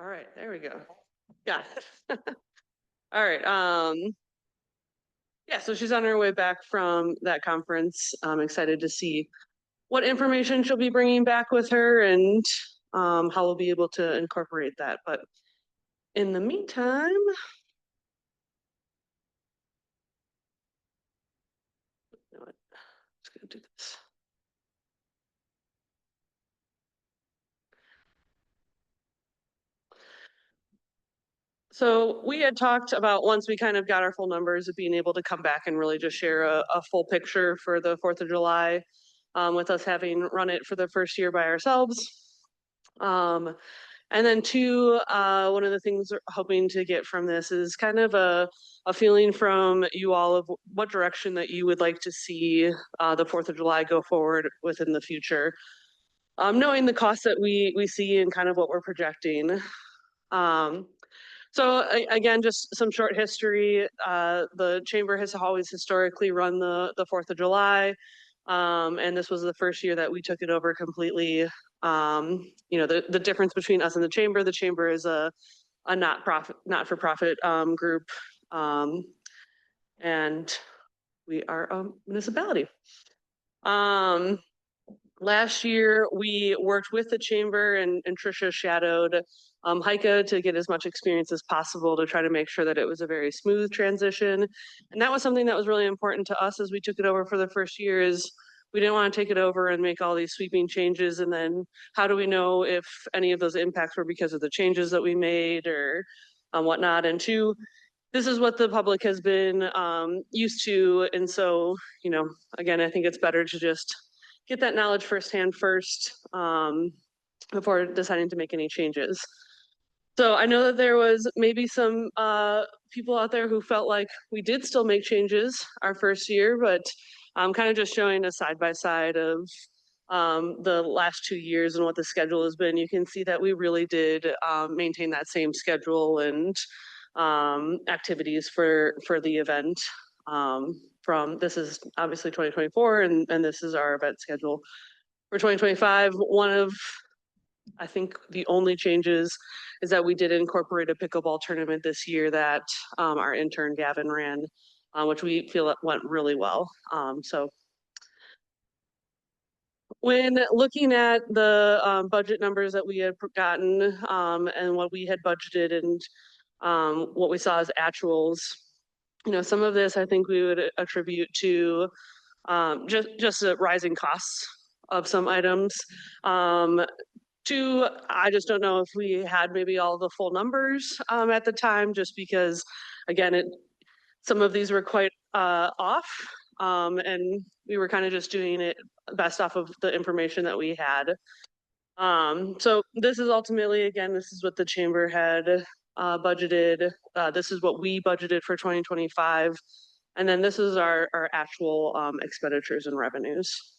All right, there we go. Yeah. All right. Yeah, so she's on her way back from that conference. I'm excited to see what information she'll be bringing back with her and how we'll be able to incorporate that. But in the meantime, you know what? I'm just gonna do this. So we had talked about, once we kind of got our full numbers, of being able to come back and really just share a full picture for the 4th of July, with us having run it for the first year by ourselves. And then two, one of the things we're hoping to get from this is kind of a feeling from you all of what direction that you would like to see the 4th of July go forward within the future. Knowing the costs that we see and kind of what we're projecting. So again, just some short history. The chamber has always historically run the 4th of July. And this was the first year that we took it over completely. The difference between us and the chamber is a not-for-profit group. And we are a municipality. Last year, we worked with the chamber and Tricia shadowed Heike to get as much experience as possible to try to make sure that it was a very smooth transition. And that was something that was really important to us as we took it over for the first year. Is we didn't want to take it over and make all these sweeping changes. And then how do we know if any of those impacts were because of the changes that we made or whatnot? And two, this is what the public has been used to. And so, again, I think it's better to just get that knowledge firsthand first before deciding to make any changes. So I know that there was maybe some people out there who felt like we did still make changes our first year, but I'm kind of just showing a side-by-side of the last 2 years and what the schedule has been. You can see that we really did maintain that same schedule and activities for the event. From this is obviously 2024 and this is our event schedule for 2025. One of, I think, the only changes is that we did incorporate a pickleball tournament this year that our intern Gavin ran, which we feel went really well. So when looking at the budget numbers that we had gotten and what we had budgeted and what we saw as actuals, some of this I think we would attribute to just the rising costs of some items. Two, I just don't know if we had maybe all the full numbers at the time, just because, again, some of these were quite off, and we were kind of just doing it best off of the information that we had. So this is ultimately, again, this is what the chamber had budgeted. This is what we budgeted for 2025. And then this is our actual expenditures and revenues.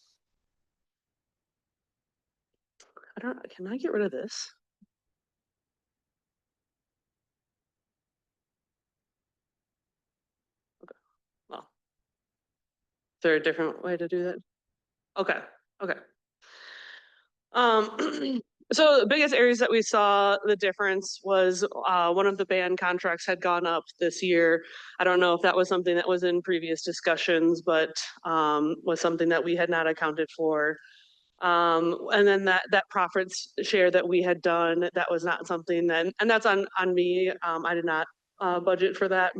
Can I get rid of this? Okay, well, is there a different way to do that? Okay, okay. So the biggest areas that we saw the difference was one of the band contracts had gone up this year. I don't know if that was something that was in previous discussions, but was something that we had not accounted for. And then that profits share that we had done, that was not something that, and that's on me. I did not budget for that.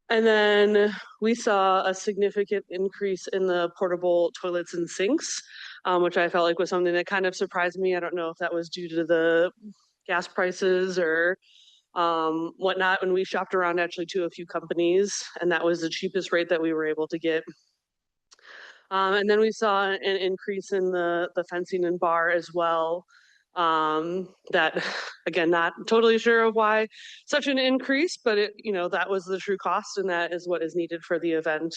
And then we saw a significant increase in the portable toilets and sinks, which I felt like was something that kind of surprised me. I don't know if that was due to the gas prices or whatnot. When we shopped around actually to a few companies, and that was the cheapest rate that we were able to get. And then we saw an increase in the fencing and bar as well. That, again, not totally sure of why such an increase, but that was the true cost, and that is what is needed for the event.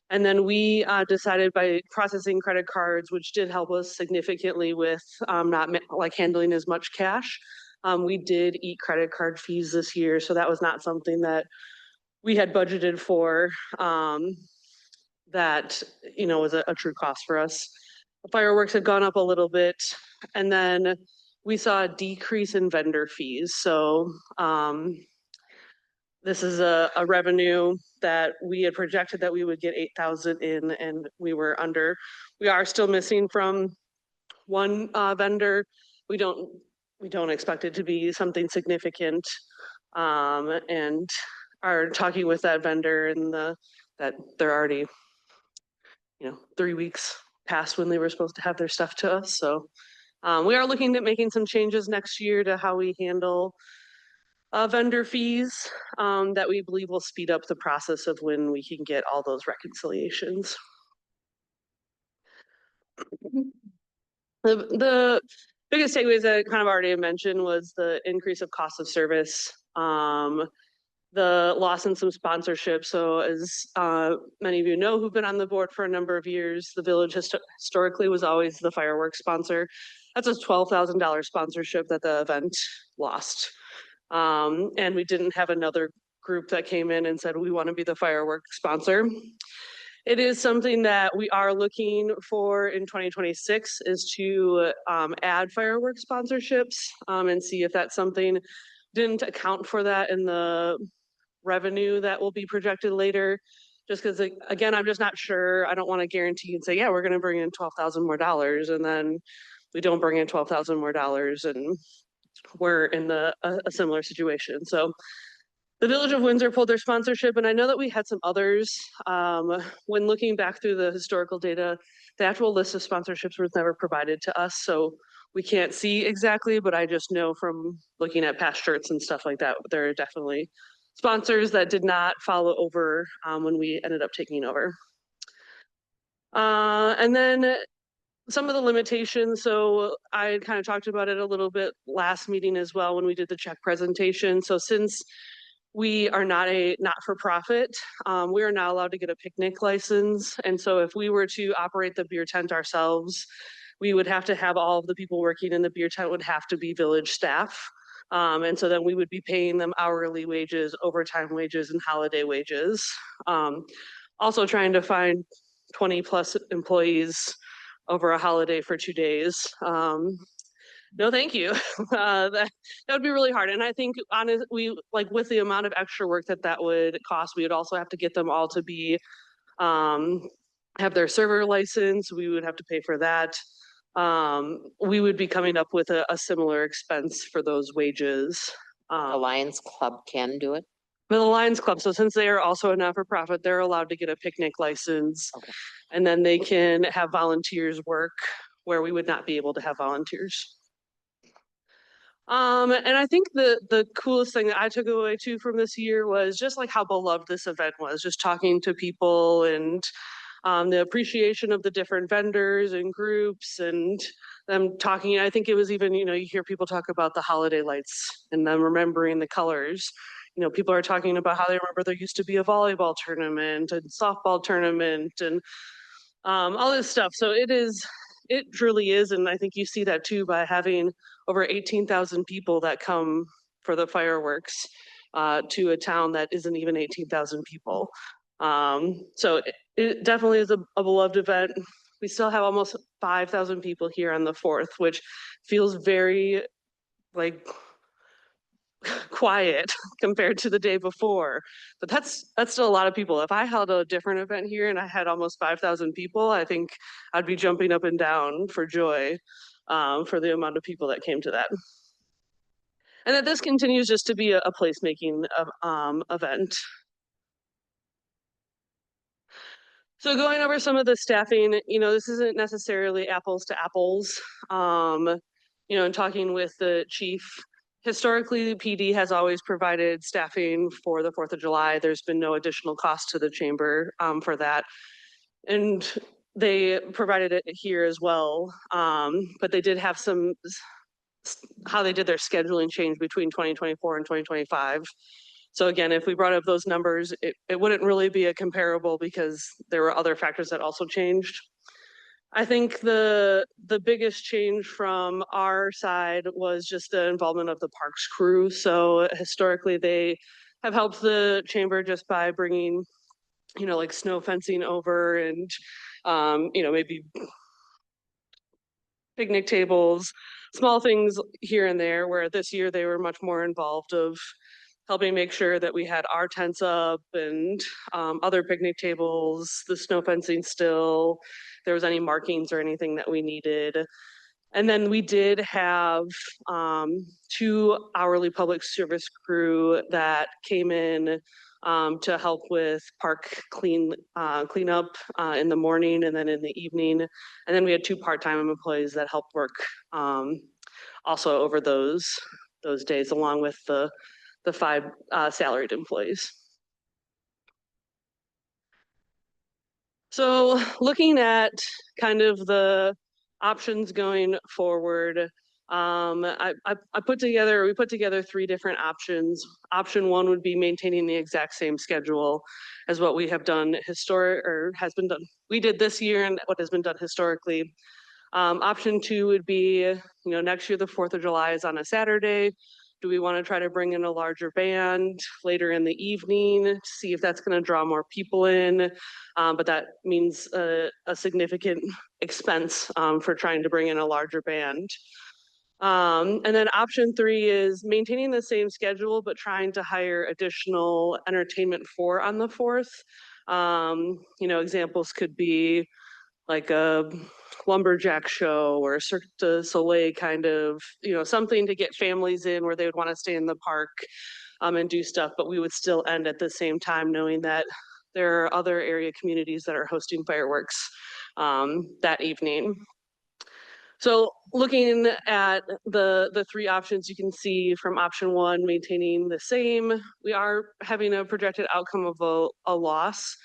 And then we decided, by processing credit cards, which did help us significantly with not like handling as much cash. We did eat credit card fees this year, so that was not something that we had budgeted for. That was a true cost for us. The fireworks had gone up a little bit, and then we saw a decrease in vendor fees. So this is a revenue that we had projected that we would get 8,000 in, and we were under. We are still missing from one vendor. We don't expect it to be something significant, and are talking with that vendor and that they're already 3 weeks past when they were supposed to have their stuff to us. So we are looking at making some changes next year to how we handle vendor fees that we believe will speed up the process of when we can get all those reconciliations. The biggest takeaways that I kind of already mentioned was the increase of cost of service, the loss in some sponsorship. So as many of you know who've been on the board for a number of years, the village historically was always the fireworks sponsor. That's a $12,000 sponsorship that the event lost. And we didn't have another group that came in and said, we want to be the fireworks sponsor. It is something that we are looking for in 2026 is to add fireworks sponsorships and see if that's something. Didn't account for that in the revenue that will be projected later, just because again, I'm just not sure. I don't want to guarantee and say, yeah, we're going to bring in $12,000 more, and then we don't bring in $12,000 more, and we're in a similar situation. So the Village of Windsor pulled their sponsorship, and I know that we had some others. When looking back through the historical data, the actual list of sponsorships was never provided to us, so we can't see exactly, but I just know from looking at past shirts and stuff like that, there are definitely sponsors that did not follow over when we ended up taking over. And then some of the limitations, so I kind of talked about it a little bit last meeting as well when we did the check presentation. So since we are not a not-for-profit, we are not allowed to get a picnic license. And so if we were to operate the beer tent ourselves, we would have to have all of the people working in the beer tent would have to be village staff. And so then we would be paying them hourly wages, overtime wages, and holiday wages. Also trying to find 20 plus employees over a holiday for 2 days. No, thank you. That would be really hard. And I think with the amount of extra work that would cost, we would also have to get them all to be, have their server license. We would have to pay for that. We would be coming up with a similar expense for those wages. The Lions Club can do it? The Lions Club, so since they are also a not-for-profit, they're allowed to get a picnic license. Okay. And then they can have volunteers work where we would not be able to have volunteers. And I think the coolest thing that I took away too from this year was just like how beloved this event was, just talking to people and the appreciation of the different vendors and groups and them talking. I think it was even, you hear people talk about the holiday lights and them remembering the colors. People are talking about how they remember there used to be a volleyball tournament and softball tournament and all this stuff. So it truly is. And I think you see that too by having over 18,000 people that come for the fireworks to a town that isn't even 18,000 people. So it definitely is a beloved event. We still have almost 5,000 people here on the 4th, which feels very quiet compared to the day before, but that's still a lot of people. If I held a different event here and I had almost 5,000 people, I think I'd be jumping up and down for joy for the amount of people that came to that. And that this continues just to be a placemaking event. So going over some of the staffing, this isn't necessarily apples to apples. And talking with the chief, historically, the PD has always provided staffing for the 4th of July. There's been no additional cost to the chamber for that. And they provided it here as well. But they did have how they did their scheduling change between 2024 and 2025. So again, if we brought up those numbers, it wouldn't really be a comparable because there were other factors that also changed. I think the biggest change from our side was just the involvement of the parks crew. So historically, they have helped the chamber just by bringing, like snow fencing over and, maybe picnic tables, small things here and there, where this year they were much more involved of helping make sure that we had our tents up and other picnic tables, the snow fencing still, if there was any markings or anything that we needed. And then we did have 2 hourly public service crew that came in to help with park cleanup in the morning and then in the evening. And then we had 2 part-time employees that helped work also over those days, along with the 5 salaried employees. So looking at kind of the options going forward, we put together 3 different options. Option 1 would be maintaining the exact same schedule as what we have done we did this year and what has been done historically. Option 2 would be, next year the 4th of July is on a Saturday. Do we want to try to bring in a larger band later in the evening to see if that's going to draw more people in? But that means a significant expense for trying to bring in a larger band. And then option 3 is maintaining the same schedule, but trying to hire additional entertainment on the 4th. Examples could be like a lumberjack show or a Cirque du Soleil kind of, something to get families in where they would want to stay in the park and do stuff, but we would still end at the same time knowing that there are other area communities that are hosting fireworks that evening. So looking at the 3 options, you can see from option 1, maintaining the same, we are having a projected outcome of a loss.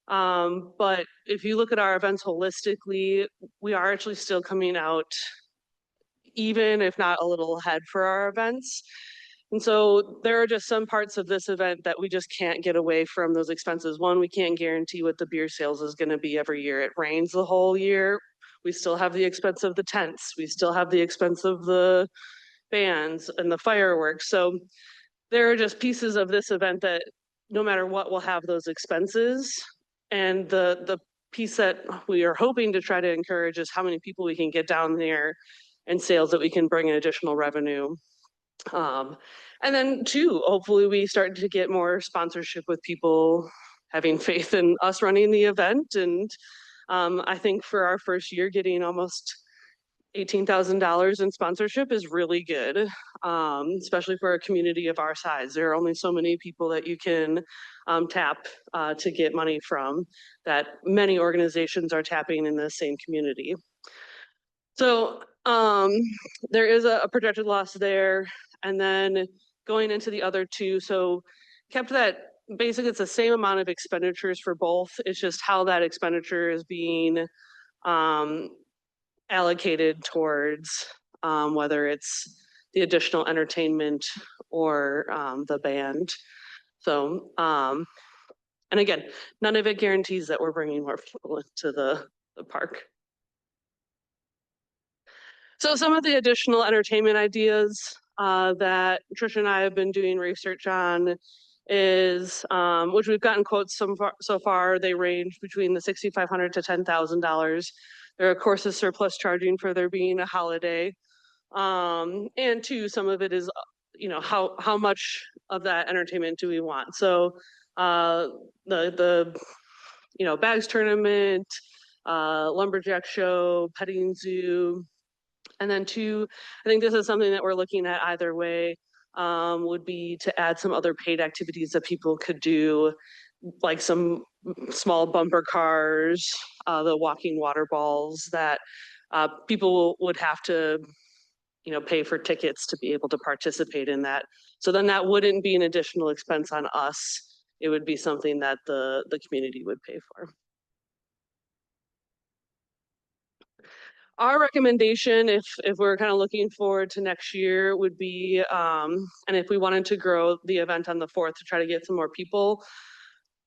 But if you look at our events holistically, we are actually still coming out even, if not a little ahead for our events. And so there are just some parts of this event that we just can't get away from those expenses. 1, we can't guarantee what the beer sales is going to be every year. It rains the whole year. We still have the expense of the tents. We still have the expense of the bands and the fireworks. So there are just pieces of this event that no matter what, will have those expenses. And the piece that we are hoping to try to encourage is how many people we can get down there and sales that we can bring in additional revenue. And then 2, hopefully we start to get more sponsorship with people having faith in us running the event. And I think for our first year, getting almost $18,000 in sponsorship is really good, especially for a community of our size. There are only so many people that you can tap to get money from, that many organizations are tapping in the same community. So there is a projected loss there. And then going into the other 2, so kept that basically it's the same amount of expenditures for both. It's just how that expenditure is being allocated towards whether it's the additional entertainment or the band. So, and again, none of it guarantees that we're bringing more people into the park. So some of the additional entertainment ideas that Trisha and I have been doing research on is, which we've gotten quotes so far, they range between the $6,500 to $10,000. There are courses surplus charging for there being a holiday. And 2, some of it is, how much of that entertainment do we want? So the bags tournament, lumberjack show, petting zoo. And then 2, I think this is something that we're looking at either way, would be to add some other paid activities that people could do, like some small bumper cars, the walking water balls that people would have to, pay for tickets to be able to participate in that. So then that wouldn't be an additional expense on us. It would be something that the community would pay for. Our recommendation, if we're kind of looking forward to next year, would be, and if we wanted to grow the event on the 4th to try to get some more people,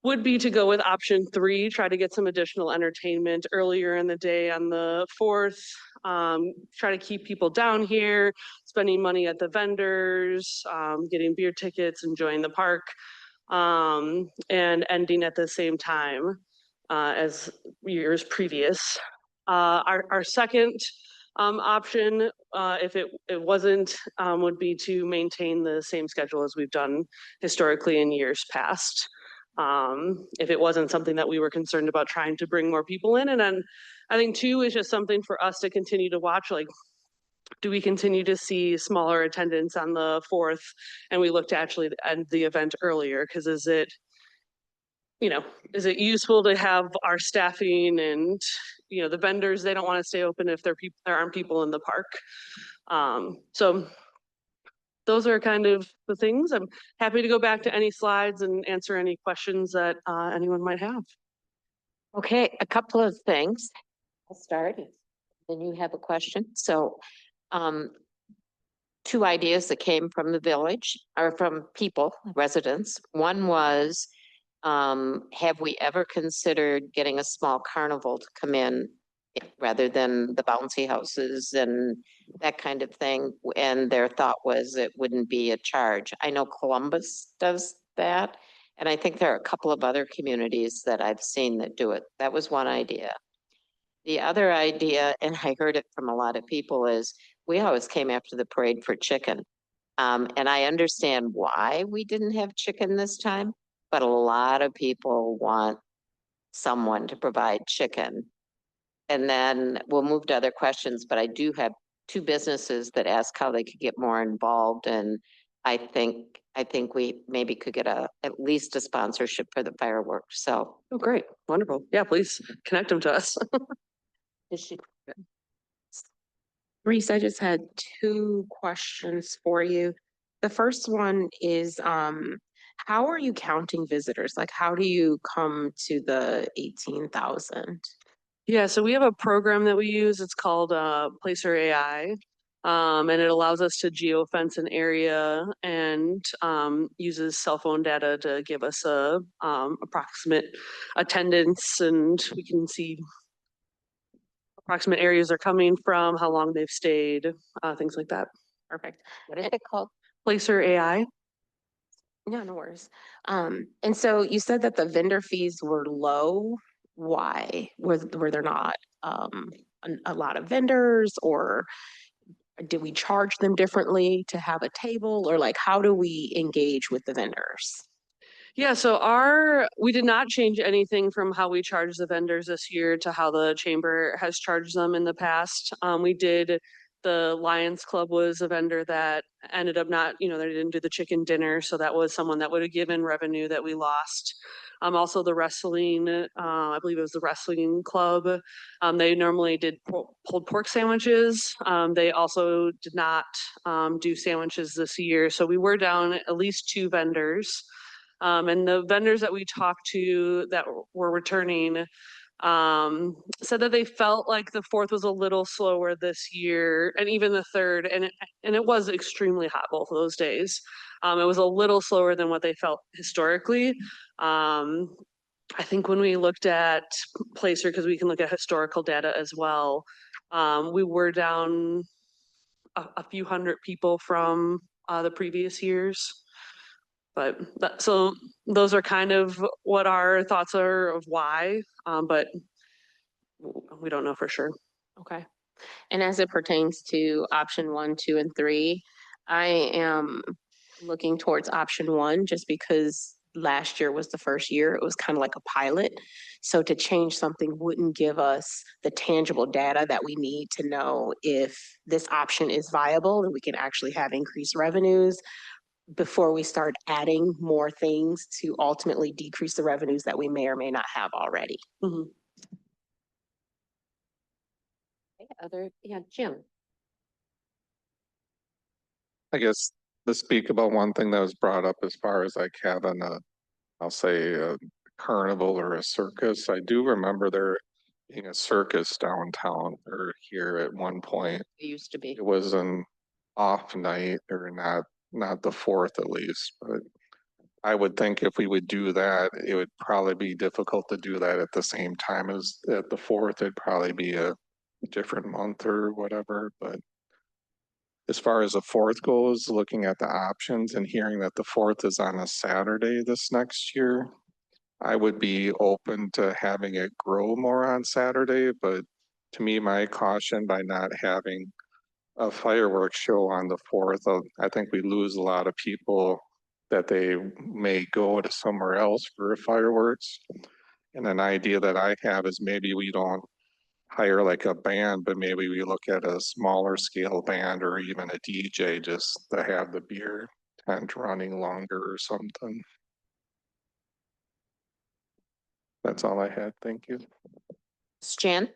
would be to go with option 3, try to get some additional entertainment earlier in the day on the 4th, try to keep people down here, spending money at the vendors, getting beer tickets, enjoying the park, and ending at the same time as years previous. Our second option. If it wasn't, would be to maintain the same schedule as we've done historically in years past. If it wasn't something that we were concerned about trying to bring more people in. And then I think two is just something for us to continue to watch, like, do we continue to see smaller attendance on the 4th? And we look to actually end the event earlier, because is it useful to have our staffing and, the vendors, they don't want to stay open if there aren't people in the park. So those are kind of the things. I'm happy to go back to any slides and answer any questions that anyone might have. Okay, a couple of things. I'll start. Then you have a question. So, two ideas that came from the village or from people, residents. One was, have we ever considered getting a small carnival to come in rather than the bouncy houses and that kind of thing? And their thought was it wouldn't be a charge. I know Columbus does that. And I think there are a couple of other communities that I've seen that do it. That was one idea. The other idea, and I heard it from a lot of people, is we always came after the parade for chicken. And I understand why we didn't have chicken this time, but a lot of people want someone to provide chicken. And then we'll move to other questions, but I do have two businesses that ask how they could get more involved. And I think we maybe could get at least a sponsorship for the fireworks. So. Oh, great. Wonderful. Yeah, please connect them to us. Is she? Reese, I just had two questions for you. The first one is, how are you counting visitors? Like, how do you come to the 18,000? Yeah, so we have a program that we use. It's called Placer AI. And it allows us to geofence an area and uses cell phone data to give us a approximate attendance, and we can see approximate areas they're coming from, how long they've stayed, things like that. Perfect. What is it called? Placer AI. Yeah, no worries. And so you said that the vendor fees were low. Why? Were there not a lot of vendors, or did we charge them differently to have a table, or like how do we engage with the vendors? Yeah, so we did not change anything from how we charge the vendors this year to how the chamber has charged them in the past. The Lions Club was a vendor that ended up not, they didn't do the chicken dinner, so that was someone that would have given revenue that we lost. Also the wrestling, I believe it was the wrestling club. They normally did pulled pork sandwiches. They also did not do sandwiches this year, so we were down at least two vendors. And the vendors that we talked to that were returning said that they felt like the 4th was a little slower this year, and even the 3rd, and it was extremely hot both of those days. It was a little slower than what they felt historically. I think when we looked at Placer, because we can look at historical data as well, we were down a few hundred people from the previous years. But so those are kind of what our thoughts are of why, but we don't know for sure. Okay. And as it pertains to option 1, 2, and 3, I am looking towards option 1 just because last year was the first year. It was kind of like a pilot. So to change something wouldn't give us the tangible data that we need to know if this option is viable and we can actually have increased revenues before we start adding more things to ultimately decrease the revenues that we may or may not have already. Mhm. Jim. I guess to speak about one thing that was brought up as far as like having I'll say a carnival or a circus. I do remember there being a circus downtown or here at one point. It used to be. It was an off night or not the 4th at least, but I would think if we would do that, it would probably be difficult to do that at the same time as at the 4th. It'd probably be a different month or whatever, but as far as the 4th goes, looking at the options and hearing that the 4th is on a Saturday this next year, I would be open to having it grow more on Saturday, but to me, my caution by not having a fireworks show on the 4th, I think we lose a lot of people that they may go to somewhere else for fireworks. And an idea that I have is maybe we don't hire like a band, but maybe we look at a smaller scale band or even a DJ just to have the beer tent running longer or something. That's all I had. Thank you. Jen?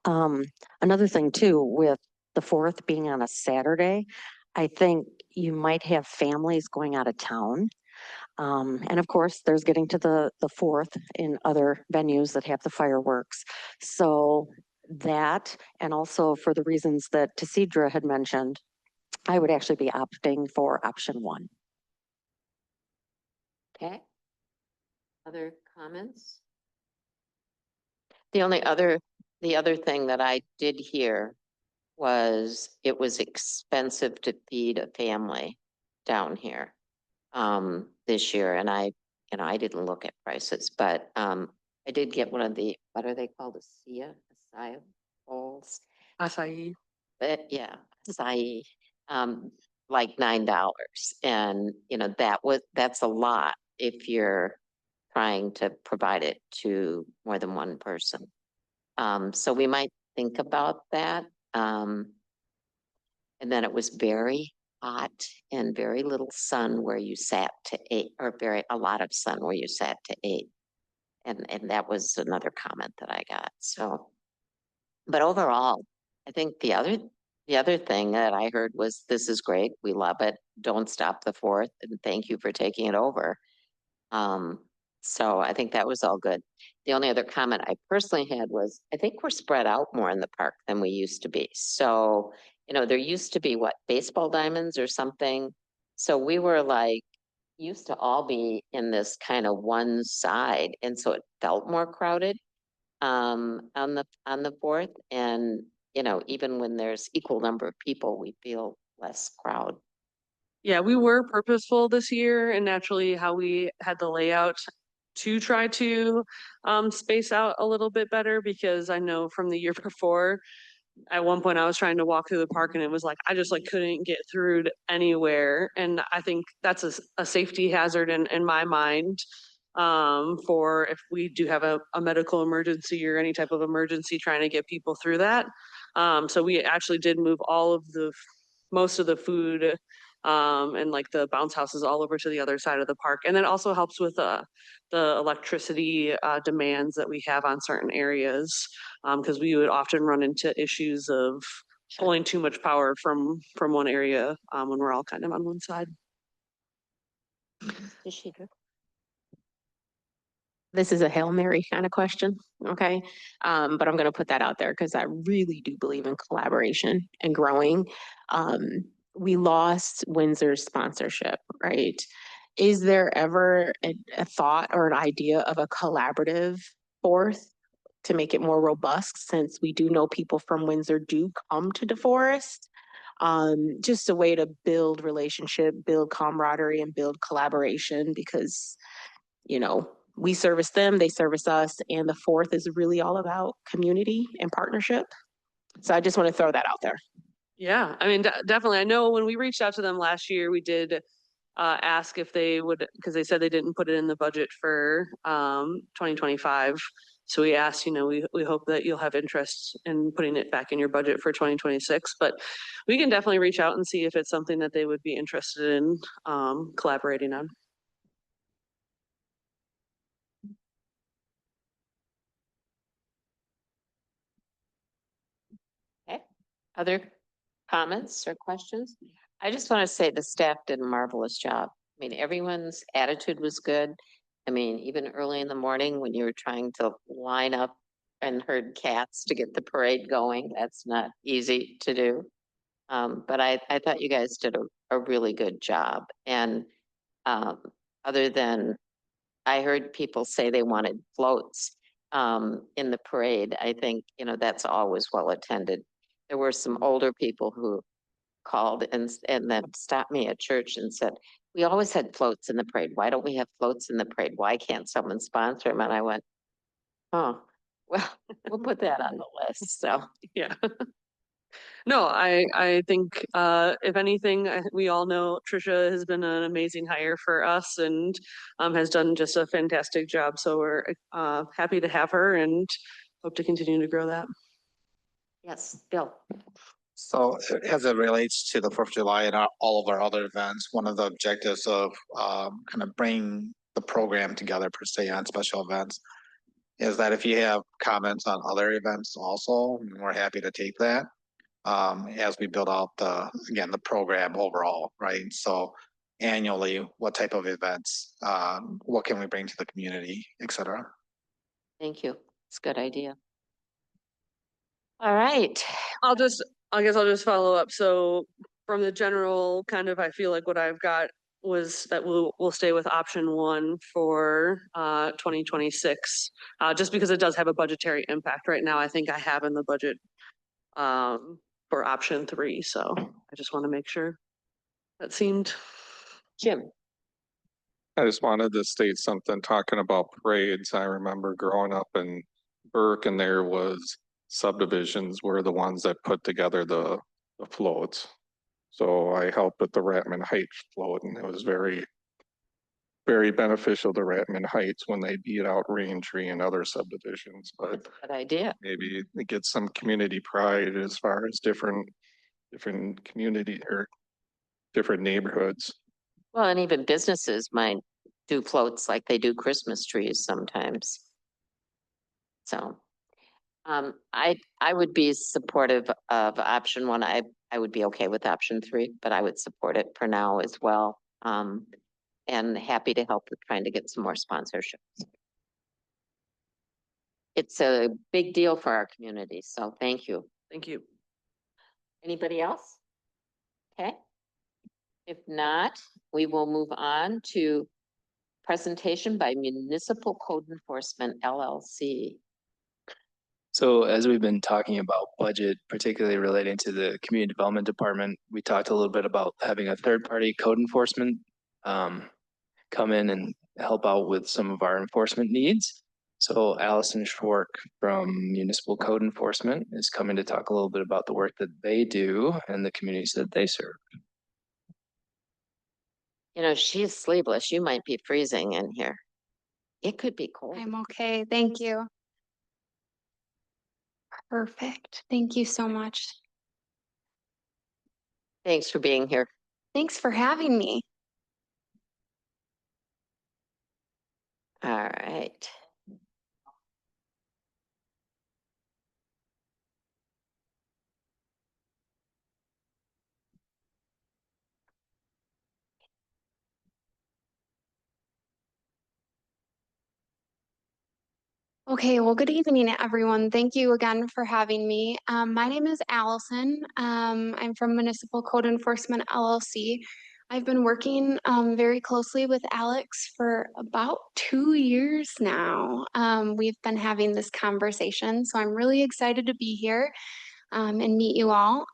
Um, another thing too, with the 4th being on a Saturday, I think you might have families going out of town. And of course, there's getting to the 4th in other venues that have the fireworks. So that, and also for the reasons that Tisidra had mentioned, I would actually be opting for option 1. Okay. Other comments? The other thing that I did hear was it was expensive to feed a family down here this year, and I didn't look at prices, but I did get one of the, what are they called, acai bowls? Acai. But yeah, acai, like $9, and that's a lot if you're trying to provide it to more than one person. So we might think about that. And then it was very hot and very little sun where you sat to eat, or a lot of sun where you sat to eat. And that was another comment that I got. So, but overall, I think the other thing that I heard was, this is great. We love it. Don't stop the 4th, and thank you for taking it over. So I think that was all good. The only other comment I personally had was, I think we're spread out more in the park than we used to be. So, there used to be baseball diamonds or something. So we were like, used to all be in this kind of one side. And so it felt more crowded on the 4th. And, even when there's equal number of people, we feel less crowd. Yeah, we were purposeful this year and naturally how we had the layout to try to space out a little bit better, because I know from the year before, at one point I was trying to walk through the park and it was like, I just like couldn't get through to anywhere. And I think that's a safety hazard in my mind, for if we do have a medical emergency or any type of emergency, trying to get people through that. So we actually did move most of the food and like the bounce houses all over to the other side of the park. And then also helps with the electricity demands that we have on certain areas, because we would often run into issues of pulling too much power from one area when we're all kind of on one side. This is a Hail Mary kind of question, okay? But I'm gonna put that out there because I really do believe in collaboration and growing. We lost Windsor's sponsorship, right? Is there ever a thought or an idea of a collaborative 4th to make it more robust, since we do know people from Windsor do come to DeForest? Just a way to build relationship, build camaraderie, and build collaboration, because, we service them, they service us, and the 4th is really all about community and partnership. So I just want to throw that out there. Yeah, I mean, definitely. I know when we reached out to them last year, we did ask if they would, because they said they didn't put it in the budget for 2025. So we asked, we hope that you'll have interest in putting it back in your budget for 2026. But we can definitely reach out and see if it's something that they would be interested in collaborating on. Okay. Other comments or questions? I just want to say the staff did a marvelous job. I mean, everyone's attitude was good. I mean, even early in the morning when you were trying to line up and herd cats to get the parade going, that's not easy to do. But I thought you guys did a really good job. And other than, I heard people say they wanted floats in the parade. I think, that's always well attended. There were some older people who called and then stopped me at church and said, we always had floats in the parade. Why don't we have floats in the parade? Why can't someone sponsor them? And I went, oh, Well, we'll put that on the list, so. Yeah. No, I think, if anything, we all know Trisha has been an amazing hire for us and, has done just a fantastic job. So we're, happy to have her and hope to continue to grow that. Yes, Bill. So as it relates to the Fourth of July and all of our other events, one of the objectives of kind of bringing the program together per se on special events is that if you have comments on other events also, we're happy to take that as we build out again, the program overall, right? So annually, what type of events, what can we bring to the community, et cetera? Thank you. It's a good idea. All right. I guess I'll just follow up. So from the general kind of, I feel like what I've got was that we'll stay with option one for 2026, just because it does have a budgetary impact. Right now, I think I have in the budget for option three. So I just want to make sure that seemed. Jim. I just wanted to state something, talking about parades. I remember growing up in Burke and there was subdivisions were the ones that put together the floats. So I helped with the Ratman Heights float and it was very, very beneficial to Ratman Heights when they beat out Raintree and other subdivisions, but Good idea. maybe it gets some community pride as far as different community or different neighborhoods. Well, and even businesses might do floats like they do Christmas trees sometimes. So, I would be supportive of option one. I would be okay with option three, but I would support it for now as well. And happy to help with trying to get some more sponsorships. It's a big deal for our community, so thank you. Thank you. Anybody else? Okay. If not, we will move on to presentation by Municipal Code Enforcement LLC. So as we've been talking about budget, particularly relating to the community development department, we talked a little bit about having a third-party code enforcement come in and help out with some of our enforcement needs. So Allison Schwark from Municipal Code Enforcement is coming to talk a little bit about the work that they do and the communities that they serve. You know, she's sleeveless. You might be freezing in here. It could be cold. I'm okay. Thank you. Perfect. Thank you so much. Thanks for being here. Thanks for having me. All right. Okay, well, good evening, everyone. Thank you again for having me. My name is Allison. I'm from Municipal Code Enforcement LLC. I've been working very closely with Alex for about 2 years now. We've been having this conversation, so I'm really excited to be here and meet you all.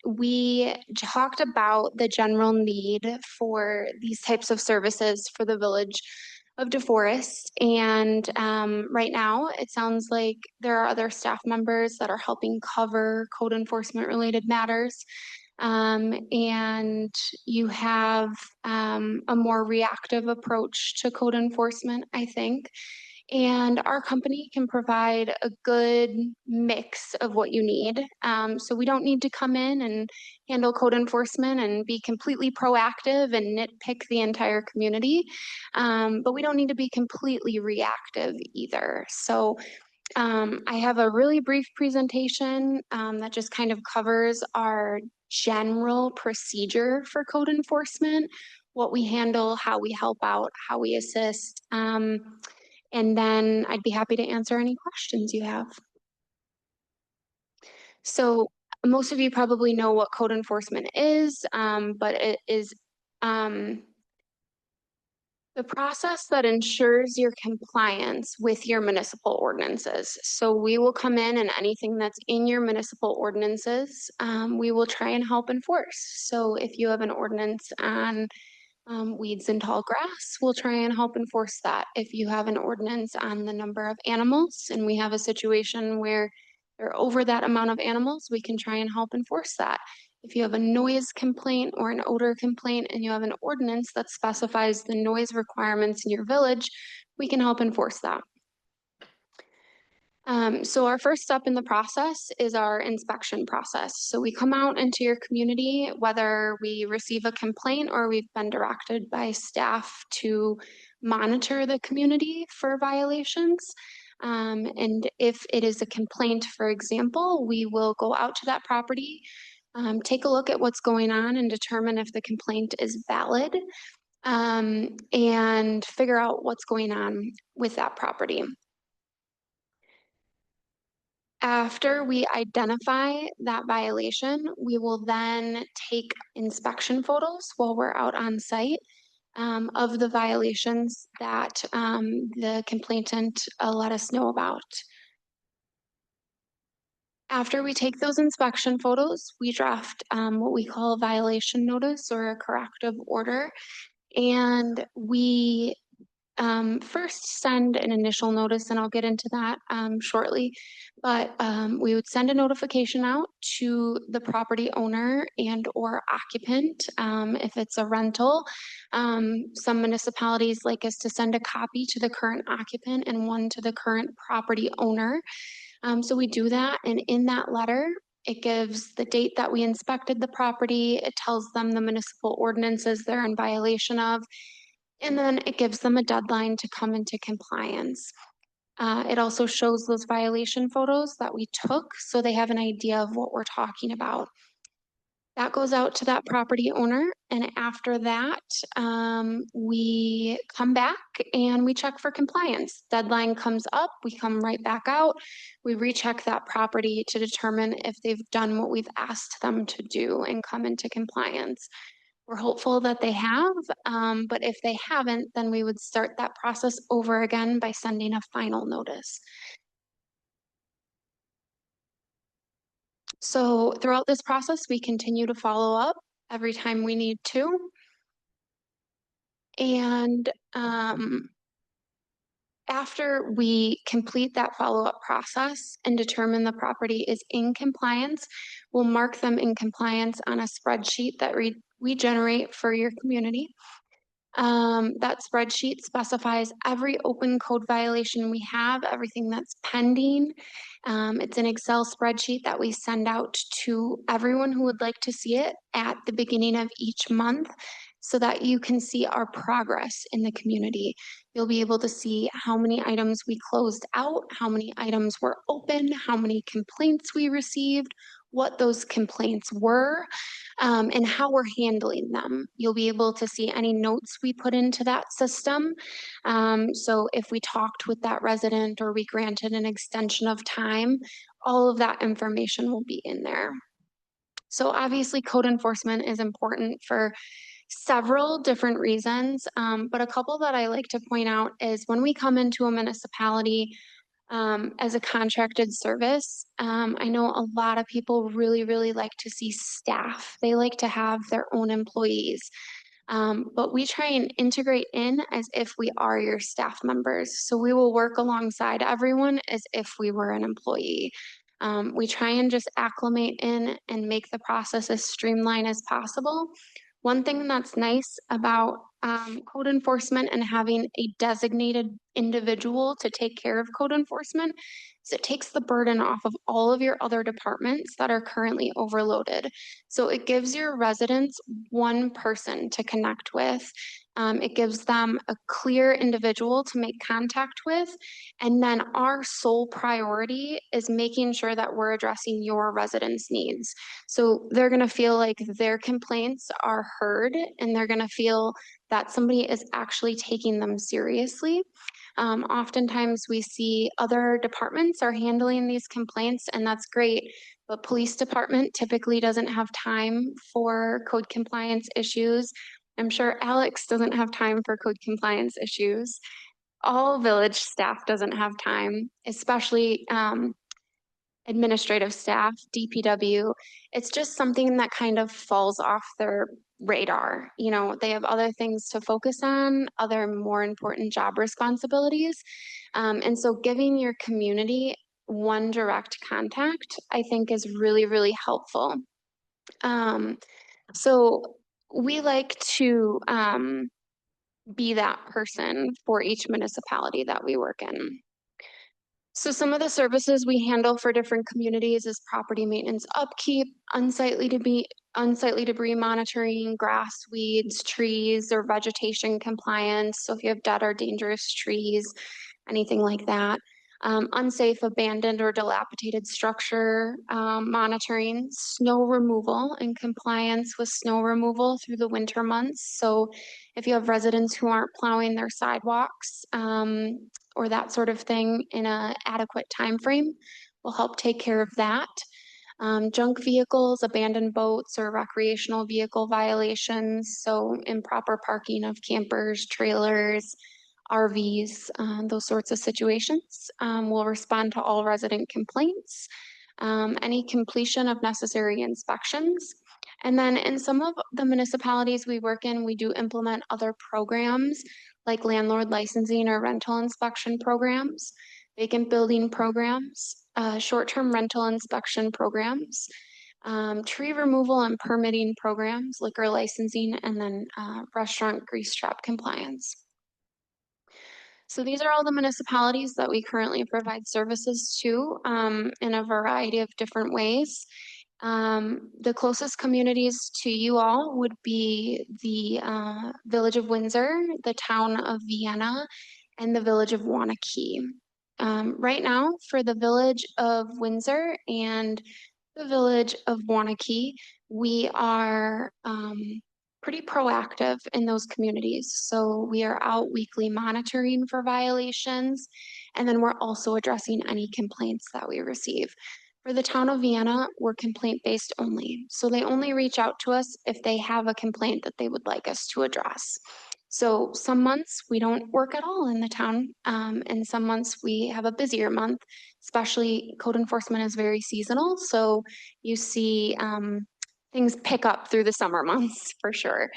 We talked about the general need for these types of services for the village of DeForest. And right now, it sounds like there are other staff members that are helping cover code enforcement related matters. And you have a more reactive approach to code enforcement, I think. And our company can provide a good mix of what you need. So we don't need to come in and handle code enforcement and be completely proactive and nitpick the entire community. But we don't need to be completely reactive either. So I have a really brief presentation that just kind of covers our general procedure for code enforcement, what we handle, how we help out, how we assist. And then I'd be happy to answer any questions you have. So most of you probably know what code enforcement is, but it is the process that ensures your compliance with your municipal ordinances. So we will come in and anything that's in your municipal ordinances, we will try and help enforce. So if you have an ordinance on weeds and tall grass, we'll try and help enforce that. If you have an ordinance on the number of animals and we have a situation where they're over that amount of animals, we can try and help enforce that. If you have a noise complaint or an odor complaint and you have an ordinance that specifies the noise requirements in your village, we can help enforce that. So our first step in the process is our inspection process. So we come out into your community, whether we receive a complaint or we've been directed by staff to monitor the community for violations. And if it is a complaint, for example, we will go out to that property, take a look at what's going on and determine if the complaint is valid, and figure out what's going on with that property. After we identify that violation, we will then take inspection photos while we're out on site of the violations that the complainant let us know about. After we take those inspection photos, we draft what we call a violation notice or a corrective order. And we first send an initial notice, and I'll get into that shortly. But we would send a notification out to the property owner and or occupant if it's a rental. Some municipalities like us to send a copy to the current occupant and one to the current property owner. So we do that, and in that letter, it gives the date that we inspected the property. It tells them the municipal ordinances they're in violation of, and then it gives them a deadline to come into compliance. It also shows those violation photos that we took, so they have an idea of what we're talking about. That goes out to that property owner, and after that, we come back and we check for compliance. Deadline comes up, we come right back out. We recheck that property to determine if they've done what we've asked them to do and come into compliance. We're hopeful that they have, but if they haven't, then we would start that process over again by sending a final notice. So throughout this process, we continue to follow up every time we need to. And after we complete that follow-up process and determine the property is in compliance, we'll mark them in compliance on a spreadsheet that we generate for your community. That spreadsheet specifies every open code violation we have, everything that's pending. It's an Excel spreadsheet that we send out to everyone who would like to see it at the beginning of each month so that you can see our progress in the community. You'll be able to see how many items we closed out, how many items were open, how many complaints we received, what those complaints were, and how we're handling them. You'll be able to see any notes we put into that system. So if we talked with that resident or we granted an extension of time, all of that information will be in there. So obviously code enforcement is important for several different reasons, but a couple that I like to point out is when we come into a municipality, as a contracted service, I know a lot of people really like to see staff. They like to have their own employees. But we try and integrate in as if we are your staff members. So we will work alongside everyone as if we were an employee. We try and just acclimate in and make the process as streamlined as possible. One thing that's nice about code enforcement and having a designated individual to take care of code enforcement is it takes the burden off of all of your other departments that are currently overloaded. So it gives your residents one person to connect with. It gives them a clear individual to make contact with. And then our sole priority is making sure that we're addressing your residents' needs. So they're going to feel like their complaints are heard and they're going to feel that somebody is actually taking them seriously. Oftentimes we see other departments are handling these complaints, and that's great, but police department typically doesn't have time for code compliance issues. I'm sure Alex doesn't have time for code compliance issues. All village staff doesn't have time, especially administrative staff, DPW. It's just something that kind of falls off their radar. You know, they have other things to focus on, other more important job responsibilities. And so giving your community one direct contact, I think is really, really helpful. So we like to be that person for each municipality that we work in. So some of the services we handle for different communities is property maintenance upkeep, unsightly debris monitoring, grass, weeds, trees, or vegetation compliance. So if you have dead or dangerous trees, anything like that. Unsafe, abandoned, or dilapidated structure monitoring, snow removal and compliance with snow removal through the winter months. So if you have residents who aren't plowing their sidewalks or that sort of thing in an adequate time frame, we'll help take care of that. Junk vehicles, abandoned boats, or recreational vehicle violations. So improper parking of campers, trailers, RVs, those sorts of situations. We'll respond to all resident complaints, any completion of necessary inspections. And then in some of the municipalities we work in, we do implement other programs like landlord licensing or rental inspection programs, vacant building programs, short-term rental inspection programs, tree removal and permitting programs, liquor licensing, and then restaurant grease trap compliance. So these are all the municipalities that we currently provide services to in a variety of different ways. The closest communities to you all would be the Village of Windsor, the town of Vienna, and the Village of Wanakee. Right now, for the Village of Windsor and the Village of Wanakee, we are pretty proactive in those communities. So we are out weekly monitoring for violations, and then we're also addressing any complaints that we receive. For the town of Vienna, we're complaint-based only. So they only reach out to us if they have a complaint that they would like us to address. So some months we don't work at all in the town, and some months we have a busier month, especially code enforcement is very seasonal. So you see things pick up through the summer months for sure.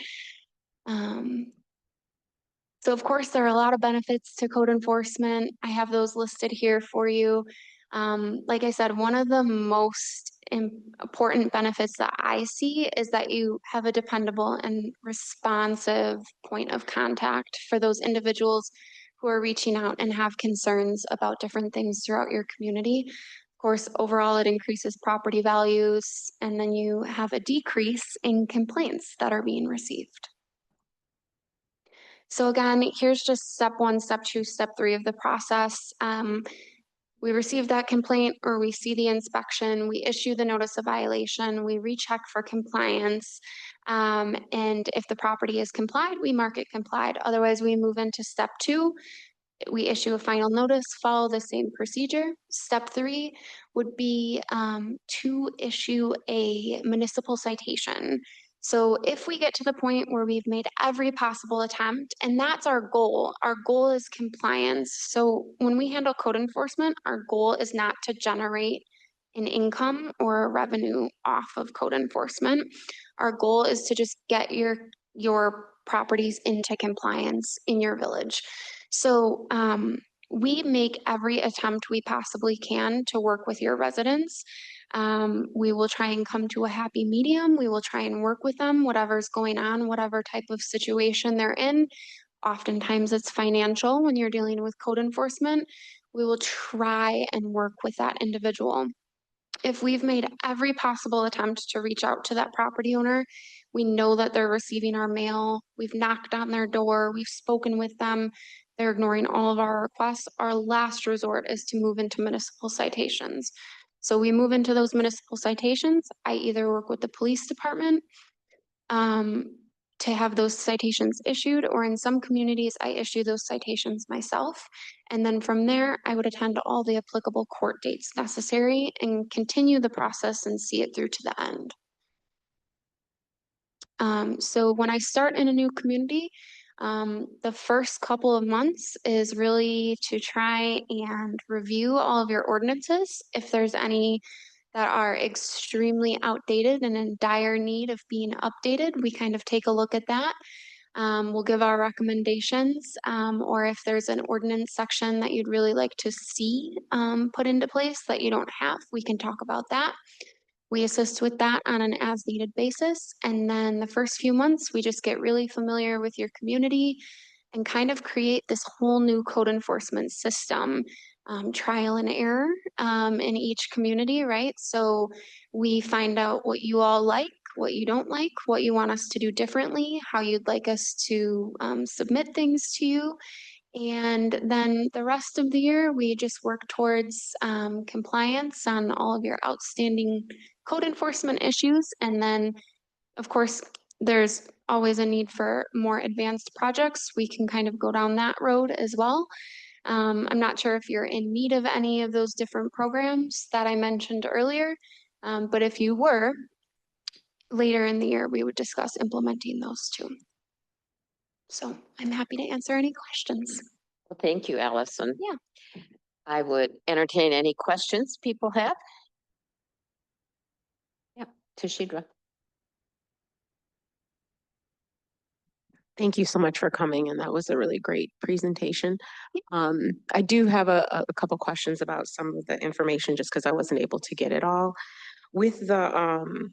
So of course, there are a lot of benefits to code enforcement. I have those listed here for you. Like I said, one of the most important benefits that I see is that you have a dependable and responsive point of contact for those individuals who are reaching out and have concerns about different things throughout your community. Of course, overall, it increases property values, and then you have a decrease in complaints that are being received. So again, here's just step 1, step 2, step 3 of the process. We receive that complaint or we see the inspection, we issue the notice of violation, we recheck for compliance. And if the property is complied, we mark it complied. Otherwise, we move into step 2. We issue a final notice, follow the same procedure. Step 3 would be to issue a municipal citation. So if we get to the point where we've made every possible attempt, and that's our goal is compliance. So when we handle code enforcement, our goal is not to generate an income or a revenue off of code enforcement. Our goal is to just get your properties into compliance in your village. So we make every attempt we possibly can to work with your residents. We will try and come to a happy medium. We will try and work with them, whatever's going on, whatever type of situation they're in. Oftentimes it's financial when you're dealing with code enforcement. We will try and work with that individual. If we've made every possible attempt to reach out to that property owner, we know that they're receiving our mail, we've knocked on their door, we've spoken with them, they're ignoring all of our requests, our last resort is to move into municipal citations. So we move into those municipal citations. I either work with the police department to have those citations issued, or in some communities, I issue those citations myself. And then from there, I would attend all the applicable court dates necessary and continue the process and see it through to the end. So when I start in a new community, The first couple of months is really to try and review all of your ordinances. If there's any that are extremely outdated and in dire need of being updated, we kind of take a look at that. We'll give our recommendations, or if there's an ordinance section that you'd really like to see put into place that you don't have, we can talk about that. We assist with that on an as needed basis. And then the first few months, we just get really familiar with your community and kind of create this whole new code enforcement system, trial and error in each community, right? So we find out what you all like, what you don't like, what you want us to do differently, how you'd like us to submit things to you. And then the rest of the year, we just work towards compliance on all of your outstanding code enforcement issues. And then, of course, there's always a need for more advanced projects. We can kind of go down that road as well. I'm not sure if you're in need of any of those different programs that I mentioned earlier, but if you were, later in the year, we would discuss implementing those too. So I'm happy to answer any questions. Well, thank you, Allison. Yeah. I would entertain any questions people have. Yeah, Tashidra. Thank you so much for coming, and that was a really great presentation. I do have a couple questions about some of the information just because I wasn't able to get it all. With the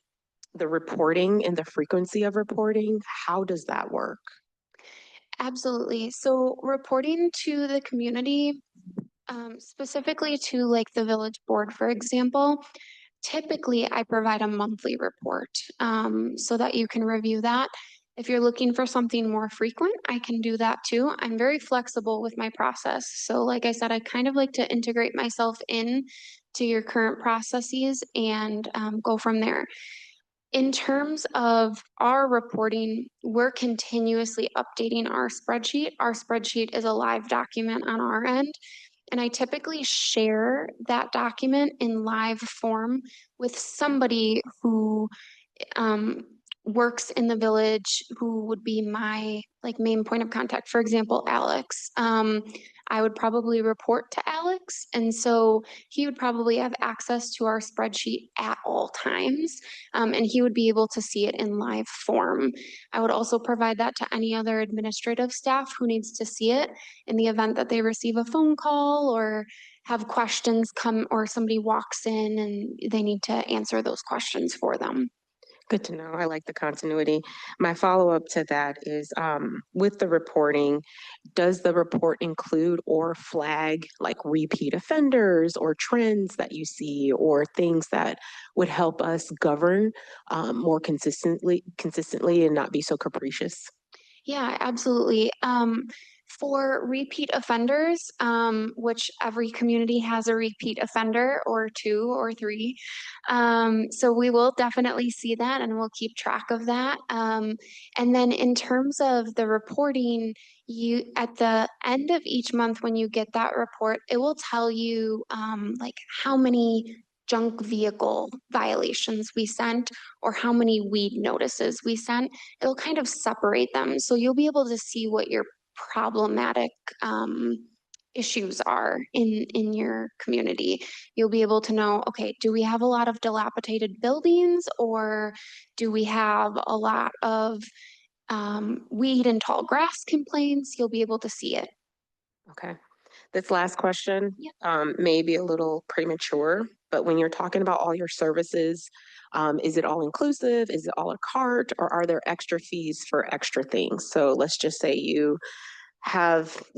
reporting and the frequency of reporting, how does that work? Absolutely. So reporting to the community, specifically to like the village board, for example, typically I provide a monthly report so that you can review that. If you're looking for something more frequent, I can do that too. I'm very flexible with my process. So like I said, I kind of like to integrate myself in to your current processes and go from there. In terms of our reporting, we're continuously updating our spreadsheet. Our spreadsheet is a live document on our end. And I typically share that document in live form with somebody who works in the village, who would be my like main point of contact. For example, Alex. I would probably report to Alex, and so he would probably have access to our spreadsheet at all times, and he would be able to see it in live form. I would also provide that to any other administrative staff who needs to see it in the event that they receive a phone call or have questions come, or somebody walks in and they need to answer those questions for them. Good to know. I like the continuity. My follow-up to that is with the reporting, does the report include or flag like repeat offenders or trends that you see or things that would help us govern more consistently and not be so capricious? Yeah, absolutely. For repeat offenders, which every community has a repeat offender or two or three. So we will definitely see that and we'll keep track of that. And then in terms of the reporting, you at the end of each month when you get that report, it will tell you like how many junk vehicle violations we sent or how many weed notices we sent. It'll kind of separate them. So you'll be able to see what your problematic issues are in your community. You'll be able to know, okay, do we have a lot of dilapidated buildings or do we have a lot of weed and tall grass complaints? You'll be able to see it. Okay. This last question Yep. may be a little premature, but when you're talking about all your services, is it all inclusive? Is it a la carte? Or are there extra fees for extra things? So let's just say you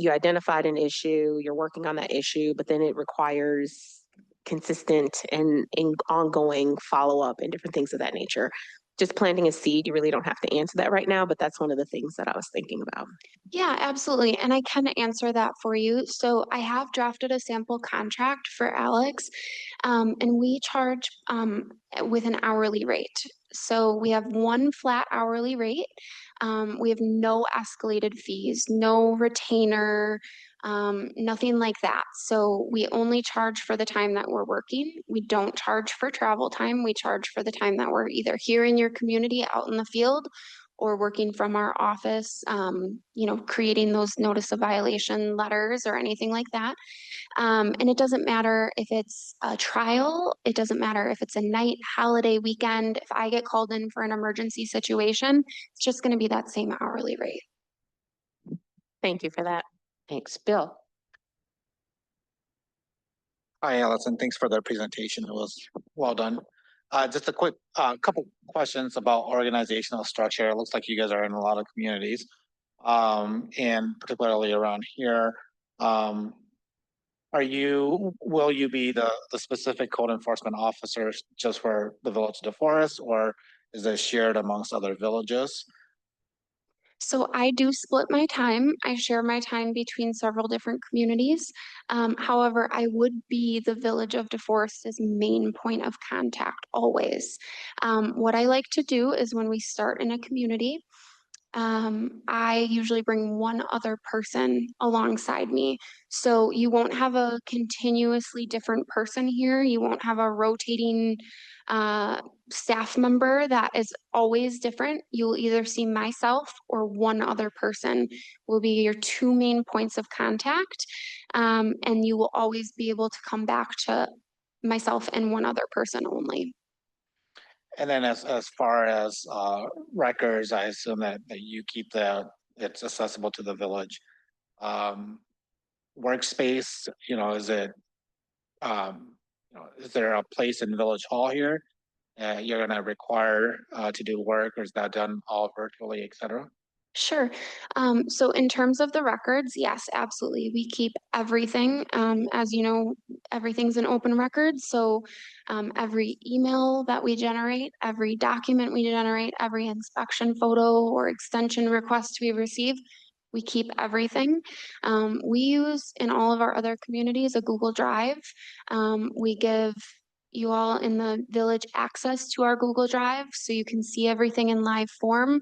identified an issue, you're working on that issue, but then it requires consistent and ongoing follow-up and different things of that nature. Just planting a seed, you really don't have to answer that right now, but that's one of the things that I was thinking about. Yeah, absolutely. And I can answer that for you. So I have drafted a sample contract for Alex, and we charge with an hourly rate. So we have one flat hourly rate. We have no escalated fees, no retainer, nothing like that. So we only charge for the time that we're working. We don't charge for travel time. We charge for the time that we're either here in your community out in the field or working from our office, creating those notice of violation letters or anything like that. And it doesn't matter if it's a trial, it doesn't matter if it's a night, holiday, weekend. If I get called in for an emergency situation, it's just going to be that same hourly rate. Thank you for that. Thanks, Bill. Hi, Allison. Thanks for the presentation. It was well done. Just a quick, couple questions about organizational structure. It looks like you guys are in a lot of communities, and particularly around here. Will you be the specific code enforcement officers just for the Village of DeForest, or is it shared amongst other villages? So I do split my time. I share my time between several different communities. However, I would be the Village of DeForest's main point of contact always. What I like to do is when we start in a community, I usually bring one other person alongside me. So you won't have a continuously different person here. You won't have a rotating staff member that is always different. You'll either see myself or one other person will be your two main points of contact. And you will always be able to come back to myself and one other person only. And then as far as records, I assume that you keep it's accessible to the village. Workspace, is it, is there a place in Village Hall here? You're gonna require to do work, or is that done all virtually, et cetera? Sure. So in terms of the records, yes, absolutely. We keep everything. As you know, everything's an open record. So every email that we generate, every document we generate, every inspection photo or extension request we receive, we keep everything. We use in all of our other communities a Google Drive. We give you all in the village access to our Google Drive so you can see everything in live form.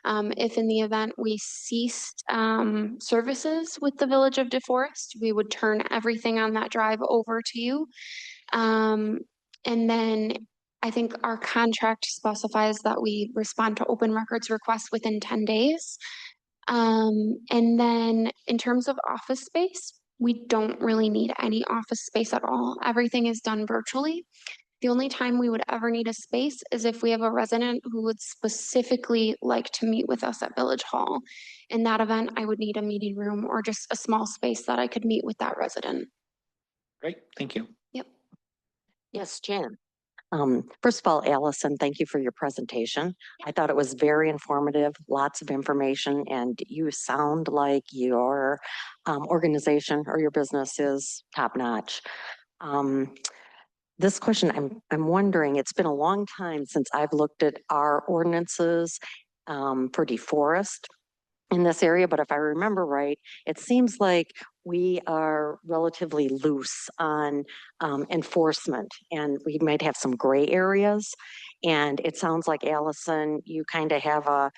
If in the event we ceased services with the Village of DeForest, we would turn everything on that drive over to you. And then I think our contract specifies that we respond to open records requests within 10 days. And then in terms of office space, we don't really need any office space at all. Everything is done virtually. The only time we would ever need a space is if we have a resident who would specifically like to meet with us at Village Hall. In that event, I would need a meeting room or just a small space that I could meet with that resident. Great, thank you. Yep. Yes, Jan. First of all, Allison, thank you for your presentation. I thought it was very informative, lots of information, and you sound like your organization or your business is top notch. This question, I'm wondering, it's been a long time since I've looked at our ordinances for DeForest in this area, but if I remember right, it seems like we are relatively loose on enforcement, and we might have some gray areas. And it sounds like, Allison, you kind of have a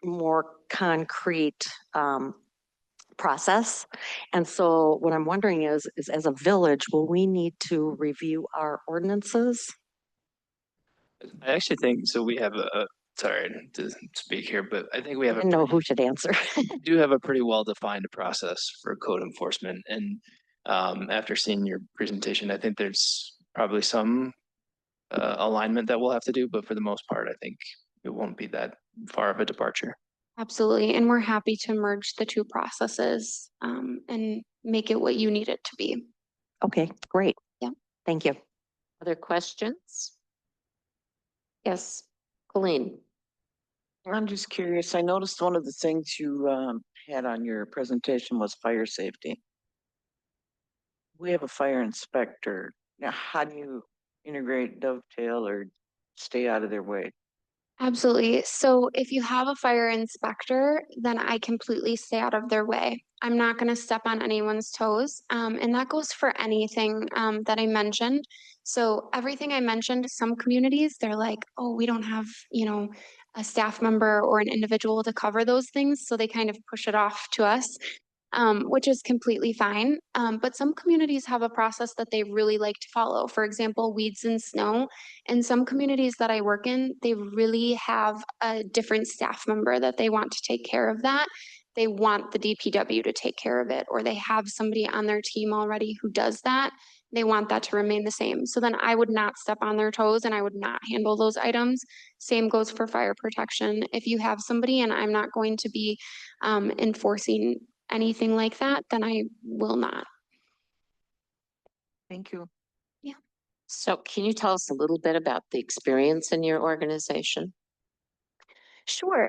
more concrete process. And so what I'm wondering is as a village, will we need to review our ordinances? I actually think, so we have sorry to speak here, but I think we I have didn't know who should answer. do have a pretty well-defined process for code enforcement. And after seeing your presentation, I think there's probably some alignment that we'll have to do, but for the most part, I think it won't be that far of a departure. Absolutely. And we're happy to merge the two processes and make it what you need it to be. Okay, great. Yeah. Thank you. Other questions? Yes, Colleen. I'm just curious. I noticed one of the things you had on your presentation was fire safety. We have a fire inspector. Now, how do you integrate, dovetail, or stay out of their way? Absolutely. So if you have a fire inspector, then I completely stay out of their way. I'm not going to step on anyone's toes. And that goes for anything that I mentioned. So everything I mentioned, some communities, they're like, oh, we don't have, a staff member or an individual to cover those things. So they kind of push it off to us. which is completely fine. But some communities have a process that they really like to follow. For example, weeds and snow. In some communities that I work in, they really have a different staff member that they want to take care of that. They want the DPW to take care of it, or they have somebody on their team already who does that. They want that to remain the same. So then I would not step on their toes and I would not handle those items. Same goes for fire protection. If you have somebody and I'm not going to be enforcing anything like that, then I will not. Thank you. So can you tell us a little bit about the experience in your organization? Sure.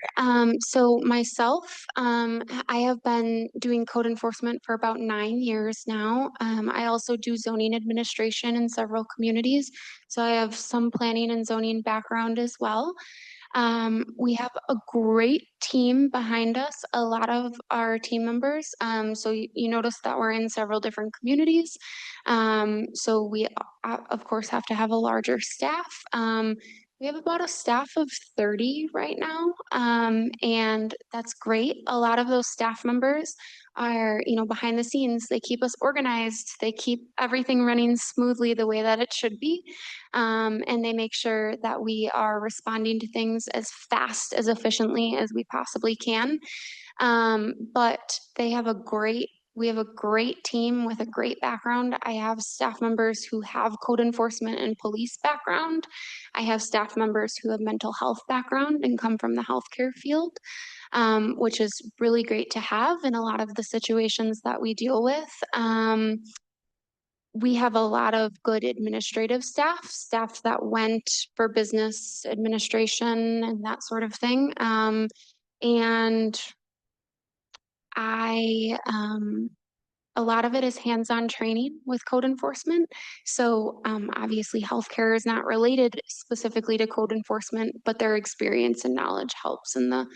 So myself, I have been doing code enforcement for about 9 years now. I also do zoning administration in several communities. So I have some planning and zoning background as well. We have a great team behind us, a lot of our team members. So you notice that we're in several different communities. So we, of course, have to have a larger staff. We have about a staff of 30 right now, and that's great. A lot of those staff members are, behind the scenes. They keep us organized. They keep everything running smoothly the way that it should be, and they make sure that we are responding to things as fast, as efficiently as we possibly can. But we have a great team with a great background. I have staff members who have code enforcement and police background. I have staff members who have mental health background and come from the healthcare field, which is really great to have in a lot of the situations that we deal with. We have a lot of good administrative staff that went for business administration and that sort of thing. And a lot of it is hands-on training with code enforcement. So obviously healthcare is not related specifically to code enforcement, but their experience and knowledge helps in the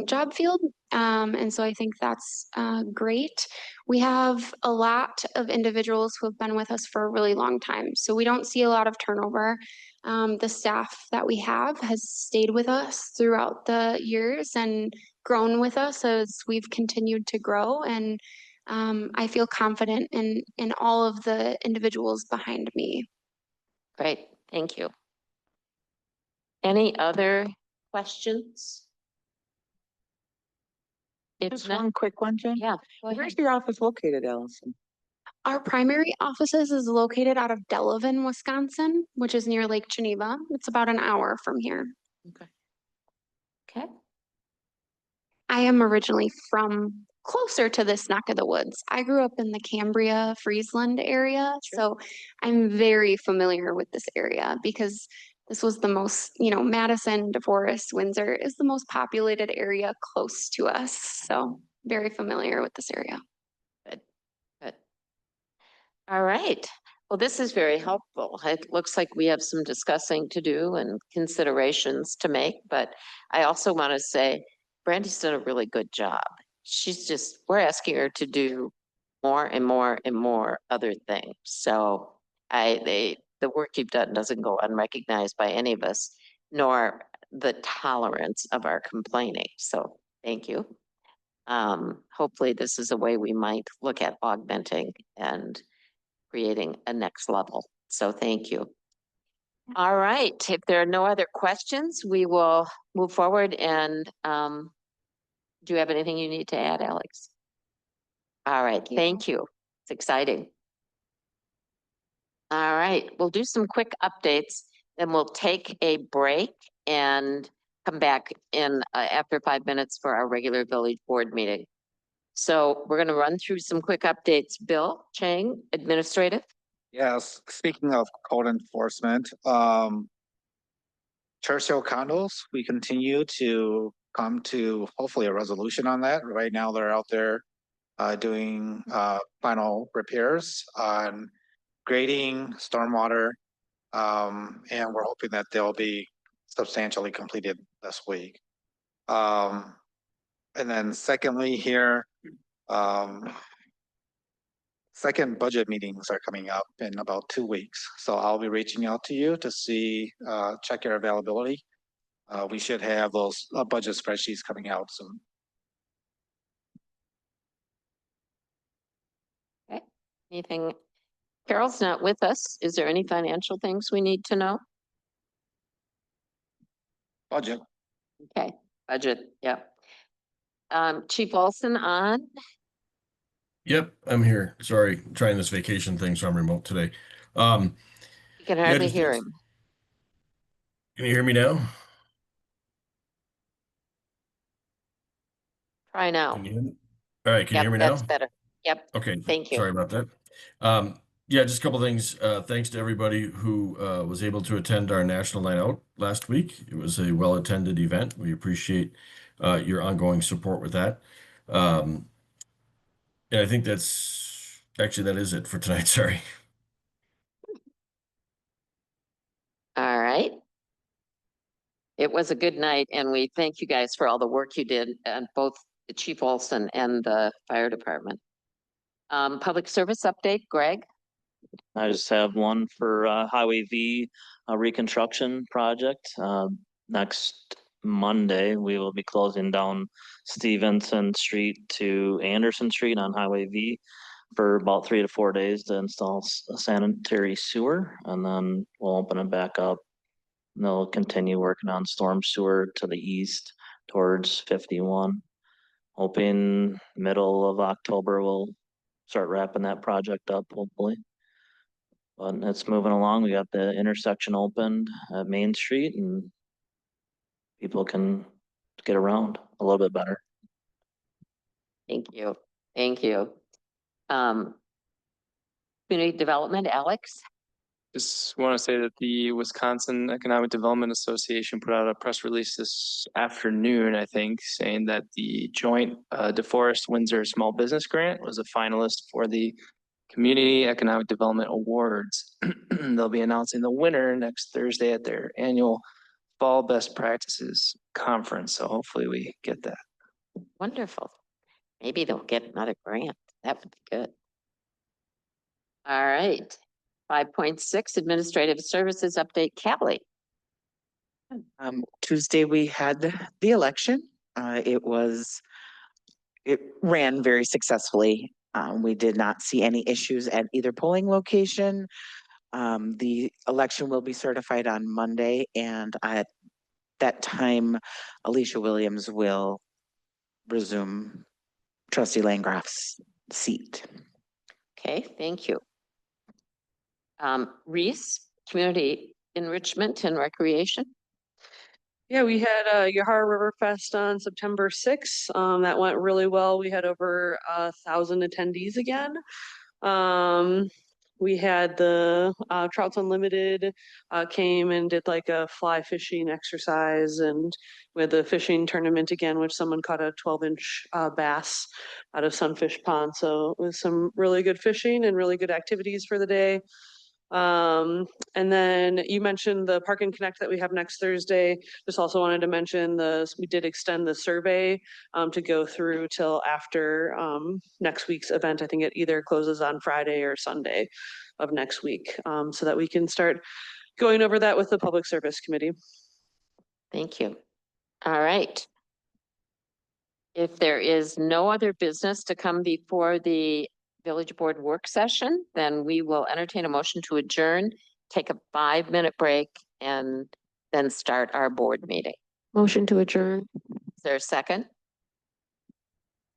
job field. And so I think that's great. We have a lot of individuals who have been with us for a really long time. So we don't see a lot of turnover. The staff that we have has stayed with us throughout the years and grown with us as we've continued to grow. And I feel confident in all of the individuals behind me. Great, thank you. Any other questions? If Just not, one quick one, Jen. yeah, go Where's ahead. your office located, Allison? Our primary offices is located out of Delavan, Wisconsin, which is near Lake Geneva. It's about an hour from here. Okay, I am originally from closer to this neck of the woods. I grew up in the Cambria, Friesland area, so I'm very familiar with this area because this was the most, Madison, DeForest, Windsor is the most populated area close to us. So very familiar with this area. good. All right. Well, this is very helpful. It looks like we have some discussing to do and considerations to make, but I also want to say Brandy's done a really good job. We're asking her to do more and more and more other things. So the work you've done doesn't go unrecognized by any of us, nor the tolerance of our complaining. So thank you. Hopefully this is a way we might look at augmenting and creating a next level. So thank you. All right, if there are no other questions, we will move forward and do you have anything you need to add, Alex? All right, thank you. It's exciting. All right, we'll do some quick updates, then we'll take a break and come back in after 5 minutes for our regular village board meeting. So we're going to run through some quick updates. Bill Chang, administrative. Yes, speaking of code enforcement, Churchill condos, we continue to come to hopefully a resolution on that. Right now, they're out there doing final repairs on grading, stormwater, and we're hoping that they'll be substantially completed this week. And then secondly here, second budget meetings are coming up in about 2 weeks. So I'll be reaching out to you to see, check your availability. We should have those budget spreadsheets coming out soon. Anything? Carol's not with us. Is there any financial things we need to know? Budget. Okay, budget, yep. Chief Olson on? Yep, I'm here. Sorry, trying this vacation thing, so I'm remote today. Um, You can yeah, hardly just hear thanks. him. Can you hear me now? Try now. Can you hear me? All right, can you Yep, hear me that's now? better. Yep, Okay, thank you. sorry about that. Yeah, just a couple things. Thanks to everybody who was able to attend our National Night Out last week. It was a well-attended event. We appreciate your ongoing support with that. And I think that's actually that is it for tonight. Sorry. All right. It was a good night and we thank you guys for all the work you did and both the Chief Olson and the fire department. Public service update, Greg? I just have one for Highway V reconstruction project. Next Monday, we will be closing down Stevenson Street to Anderson Street on Highway V for about 3 to 4 days to install a sanitary sewer, and then we'll open it back up. And they'll continue working on storm sewer to the east towards 51. Hoping middle of October we'll start wrapping that project up, hopefully. But it's moving along. We got the intersection opened at Main Street and people can get around a little bit better. Thank you. Thank you. Community development, Alex? Just want to say that the Wisconsin Economic Development Association put out a press release this afternoon, I think, saying that the joint DeForest Windsor Small Business Grant was a finalist for the Community Economic Development Awards. They'll be announcing the winner next Thursday at their annual Fall Best Practices Conference. So hopefully we get that. Wonderful. Maybe they'll get another grant. That would be good. All right. 5.6 Administrative Services Update, Callie. Tuesday, we had the election. It ran very successfully. We did not see any issues at either polling location. The election will be certified on Monday, and at that time, Alicia Williams will resume trustee Landgraf's seat. Okay, thank you. Reese, Community Enrichment and Recreation. Yeah, we had Yahara River Fest on September 6th. That went really well. We had over 1,000 attendees again. We had the Trouts Unlimited came and did like a fly fishing exercise, and we had the fishing tournament again, which someone caught a 12-inch bass out of Sunfish Pond. So it was some really good fishing and really good activities for the day. And then you mentioned the Park and Connect that we have next Thursday. Just also wanted to mention we did extend the survey to go through till after next week's event. I think it either closes on Friday or Sunday of next week, so that we can start going over that with the Public Service Committee. Thank you. All right. If there is no other business to come before the Village Board work session, then we will entertain a motion to adjourn, take a 5-minute break, and then start our board meeting. Motion to adjourn. Is there a second?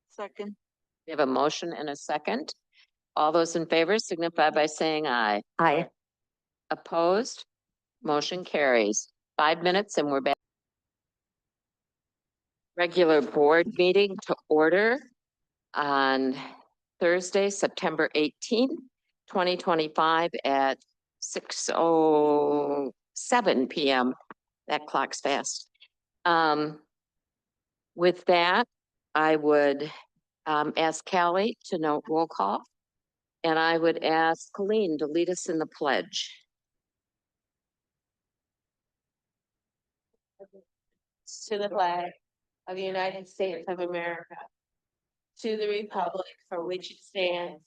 Second. We have a motion and a second. All those in favor signify by saying aye. Aye. Opposed? Motion carries. 5 minutes and we're back. Regular board meeting to order on Thursday, September 18th, 2025 at 6:07 p.m. That clock's fast. With that, I would ask Callie to note roll call. And I would ask Colleen to lead us in the pledge. To the flag of the United States of America, to the republic for which it stands,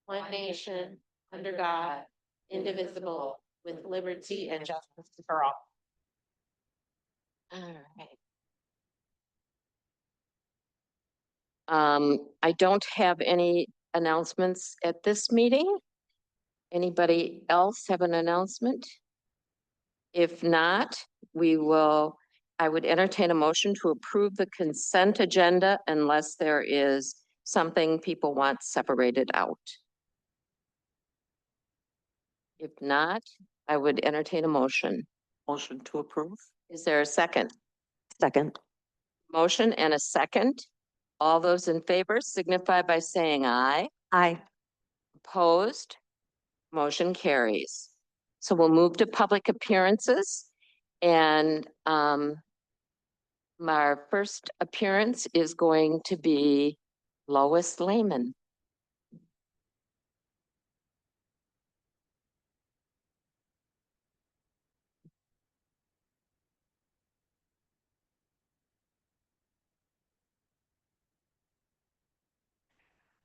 one nation, under God, indivisible, with liberty and justice for all. All right. I don't have any announcements at this meeting. Anybody else have an announcement? If not, I would entertain a motion to approve the consent agenda unless there is something people want separated out. If not, I would entertain a motion. Motion to approve? Is there a second? Second. Motion and a second. All those in favor signify by saying aye. Aye. Opposed? Motion carries. So we'll move to public appearances. And our first appearance is going to be Lois Lehman.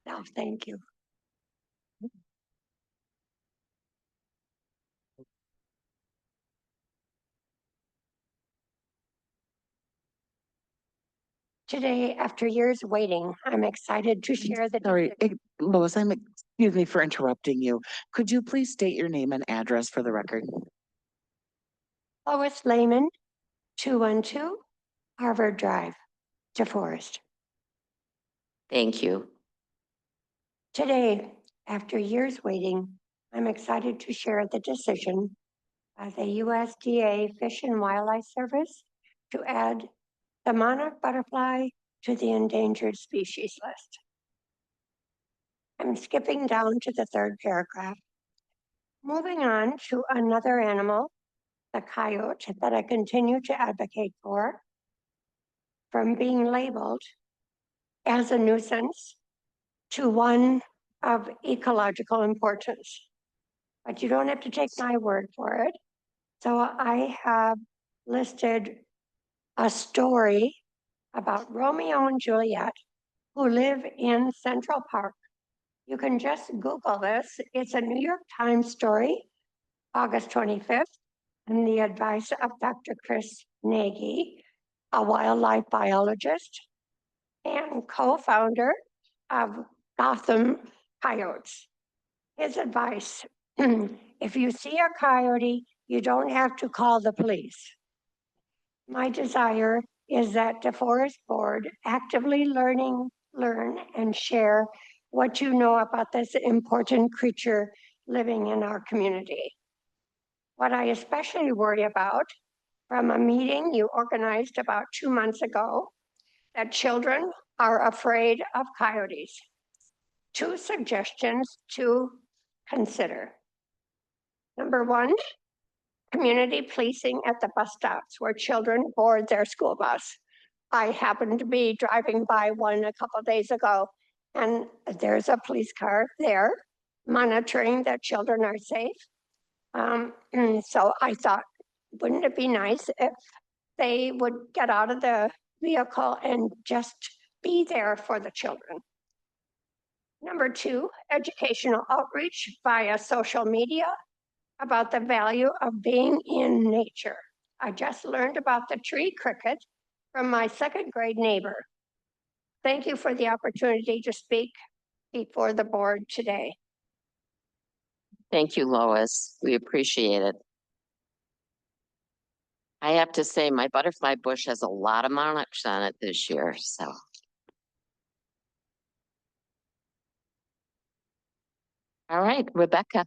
No, thank you. Today, after years waiting, I'm excited to share the. Sorry, Lois, excuse me for interrupting you. Could you please state your name and address for the record? Lois Lehman, 212 Harvard Drive, DeForest. Thank you. Today, after years waiting, I'm excited to share the decision by the USDA Fish and Wildlife Service to add the monarch butterfly to the endangered species list. I'm skipping down to the third paragraph. Moving on to another animal, the coyote, that I continue to advocate for, from being labeled as a nuisance to one of ecological importance. But you don't have to take my word for it. So I have listed a story about Romeo and Juliet who live in Central Park. You can just Google this. It's a New York Times story, August 25th, and the advice of Dr. Chris Nagy, a wildlife biologist and co-founder of Gotham Coyotes. His advice, if you see a coyote, you don't have to call the police. My desire is that the Forest Board actively learn and share what you know about this important creature living in our community. What I especially worry about from a meeting you organized about 2 months ago, that children are afraid of coyotes. 2 suggestions to consider. Number 1, community policing at the bus stops where children board their school bus. I happened to be driving by one a couple of days ago, and there's a police car there monitoring that children are safe. And so I thought, wouldn't it be nice if they would get out of the vehicle and just be there for the children? Number 2, educational outreach via social media about the value of being in nature. I just learned about the tree cricket from my 2nd grade neighbor. Thank you for the opportunity to speak before the board today. Thank you, Lois. We appreciate it. I have to say, my butterfly bush has a lot of monarchs on it this year, so. All right, Rebecca.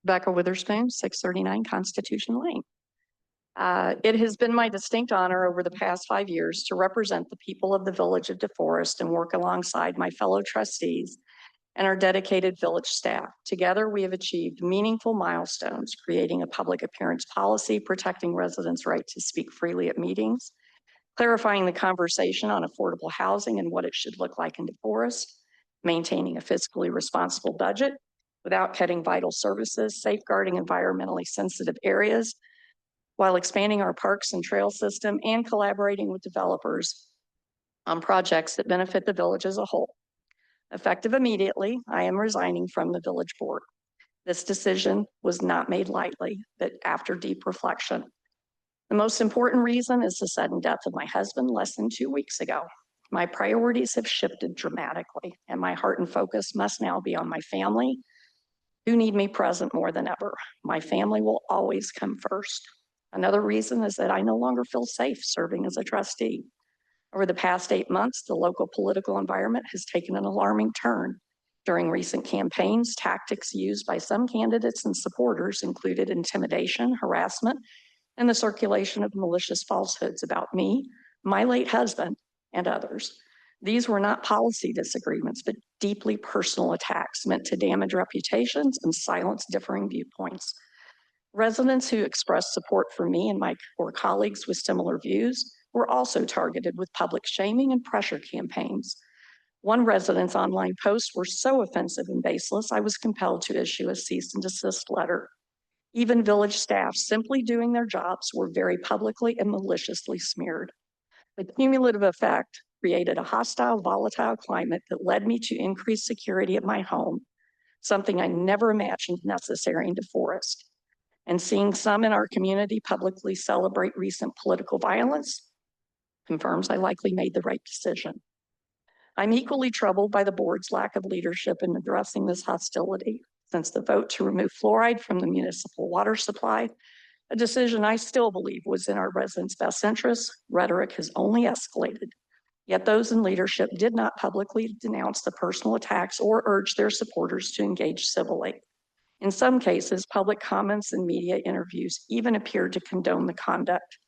Rebecca Witherspoon, 639 Constitution Lane. It has been my distinct honor over the past 5 years to represent the people of the village of DeForest and work alongside my fellow trustees and our dedicated village staff. Together, we have achieved meaningful milestones, creating a public appearance policy, protecting residents' right to speak freely at meetings, clarifying the conversation on affordable housing and what it should look like in DeForest, maintaining a fiscally responsible budget without cutting vital services, safeguarding environmentally sensitive areas, while expanding our parks and trail system and collaborating with developers on projects that benefit the village as a whole. Effective immediately, I am resigning from the village board. This decision was not made lightly, but after deep reflection. The most important reason is the sudden death of my husband less than 2 weeks ago. My priorities have shifted dramatically, and my heart and focus must now be on my family, who need me present more than ever. My family will always come first. Another reason is that I no longer feel safe serving as a trustee. Over the past 8 months, the local political environment has taken an alarming turn. During recent campaigns, tactics used by some candidates and supporters included intimidation, harassment, and the circulation of malicious falsehoods about me, my late husband, and others. These were not policy disagreements, but deeply personal attacks meant to damage reputations and silence differing viewpoints. Residents who expressed support for me and my core colleagues with similar views were also targeted with public shaming and pressure campaigns. One resident's online posts were so offensive and baseless, I was compelled to issue a cease and desist letter. Even village staff simply doing their jobs were very publicly and maliciously smeared. The cumulative effect created a hostile, volatile climate that led me to increase security at my home, something I never imagined necessary in DeForest. And seeing some in our community publicly celebrate recent political violence confirms I likely made the right decision. I'm equally troubled by the board's lack of leadership in addressing this hostility. Since the vote to remove fluoride from the municipal water supply, a decision I still believe was in our residents' best interest, rhetoric has only escalated. Yet those in leadership did not publicly denounce the personal attacks or urge their supporters to engage civilly. In some cases, public comments and media interviews even appeared to condone the conduct.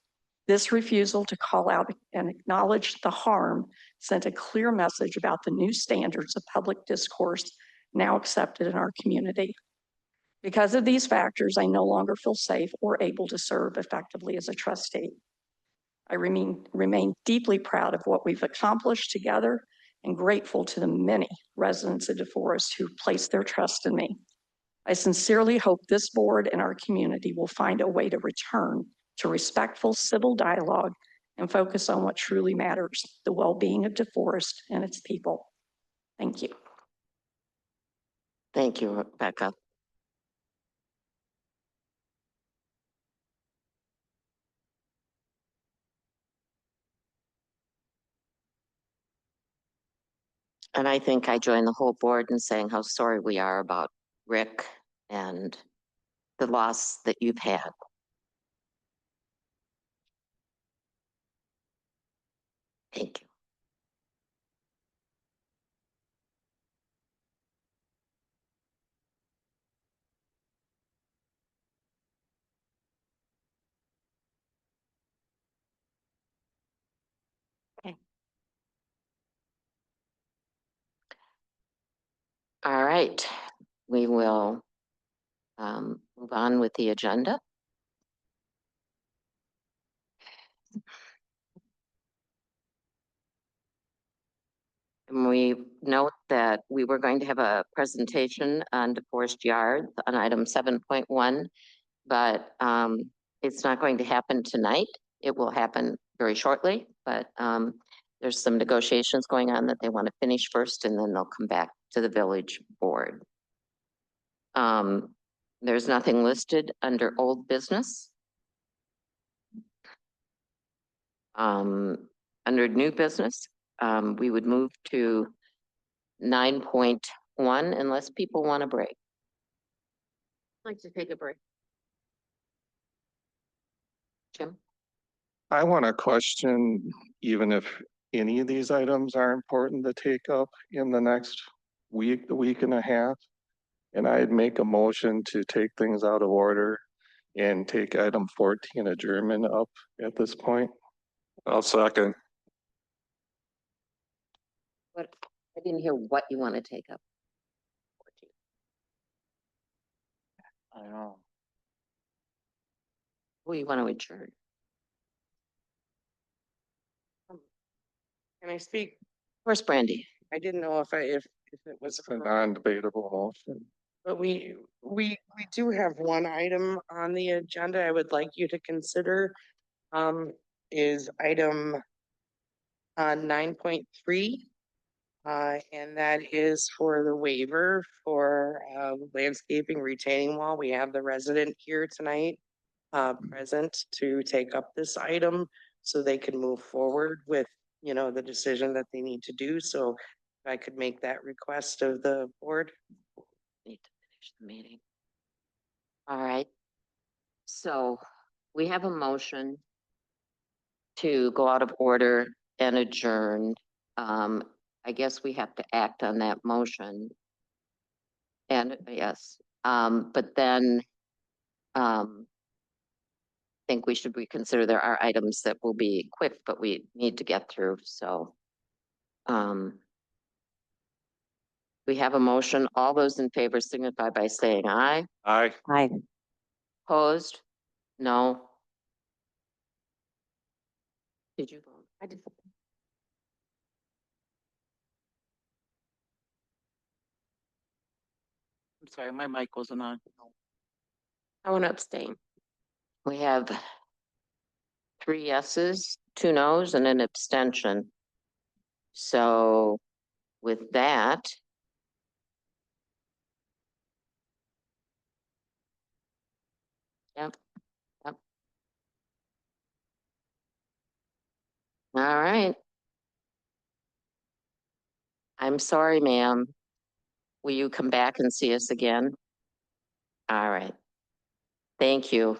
This refusal to call out and acknowledge the harm sent a clear message about the new standards of public discourse now accepted in our community. Because of these factors, I no longer feel safe or able to serve effectively as a trustee. I remain deeply proud of what we've accomplished together and grateful to the many residents of DeForest who placed their trust in me. I sincerely hope this board and our community will find a way to return to respectful civil dialogue and focus on what truly matters, the well-being of DeForest and its people. Thank you. Thank you, Rebecca. And I think I join the whole board in saying how sorry we are about Rick and the loss that you've had. Thank you. Okay. All right, we will move on with the agenda. And we note that we were going to have a presentation on DeForest Yard on item 7.1, but it's not going to happen tonight. It will happen very shortly, but there's some negotiations going on that they want to finish first, and then they'll come back to the village board. There's nothing listed under old business. Under new business, we would move to 9.1 unless people want a break. I'd like to take a break. Jim? I want to question, even if any of these items are important to take up in the next week and a half. And I'd make a motion to take things out of order and take item 14 adjournment up at this point. I'll second. What, I didn't hear what you want to take up. I know. Who you want to adjourn? Can I speak? Of course, Brandy. I didn't know if it was, It's a non-debatable motion. but we do have one item on the agenda I would like you to consider. Is item 9.3. And that is for the waiver for landscaping retaining wall. We have the resident here tonight present to take up this item so they can move forward with, you know, the decision that they need to do. So if I could make that request of the board. Need to finish the meeting. All right. So we have a motion to go out of order and adjourn. I guess we have to act on that motion. And yes, but then I think we should reconsider. There are items that will be quick, but we need to get through, so. We have a motion. All those in favor signify by saying aye. Aye. Hi. Opposed? No. Did you vote? I did. I'm sorry, my mic wasn't on. I want to abstain. We have 3 yeses, 2 nos, and an abstention. So with that, yep, yep. All right. I'm sorry, ma'am. Will you come back and see us again? All right. Thank you.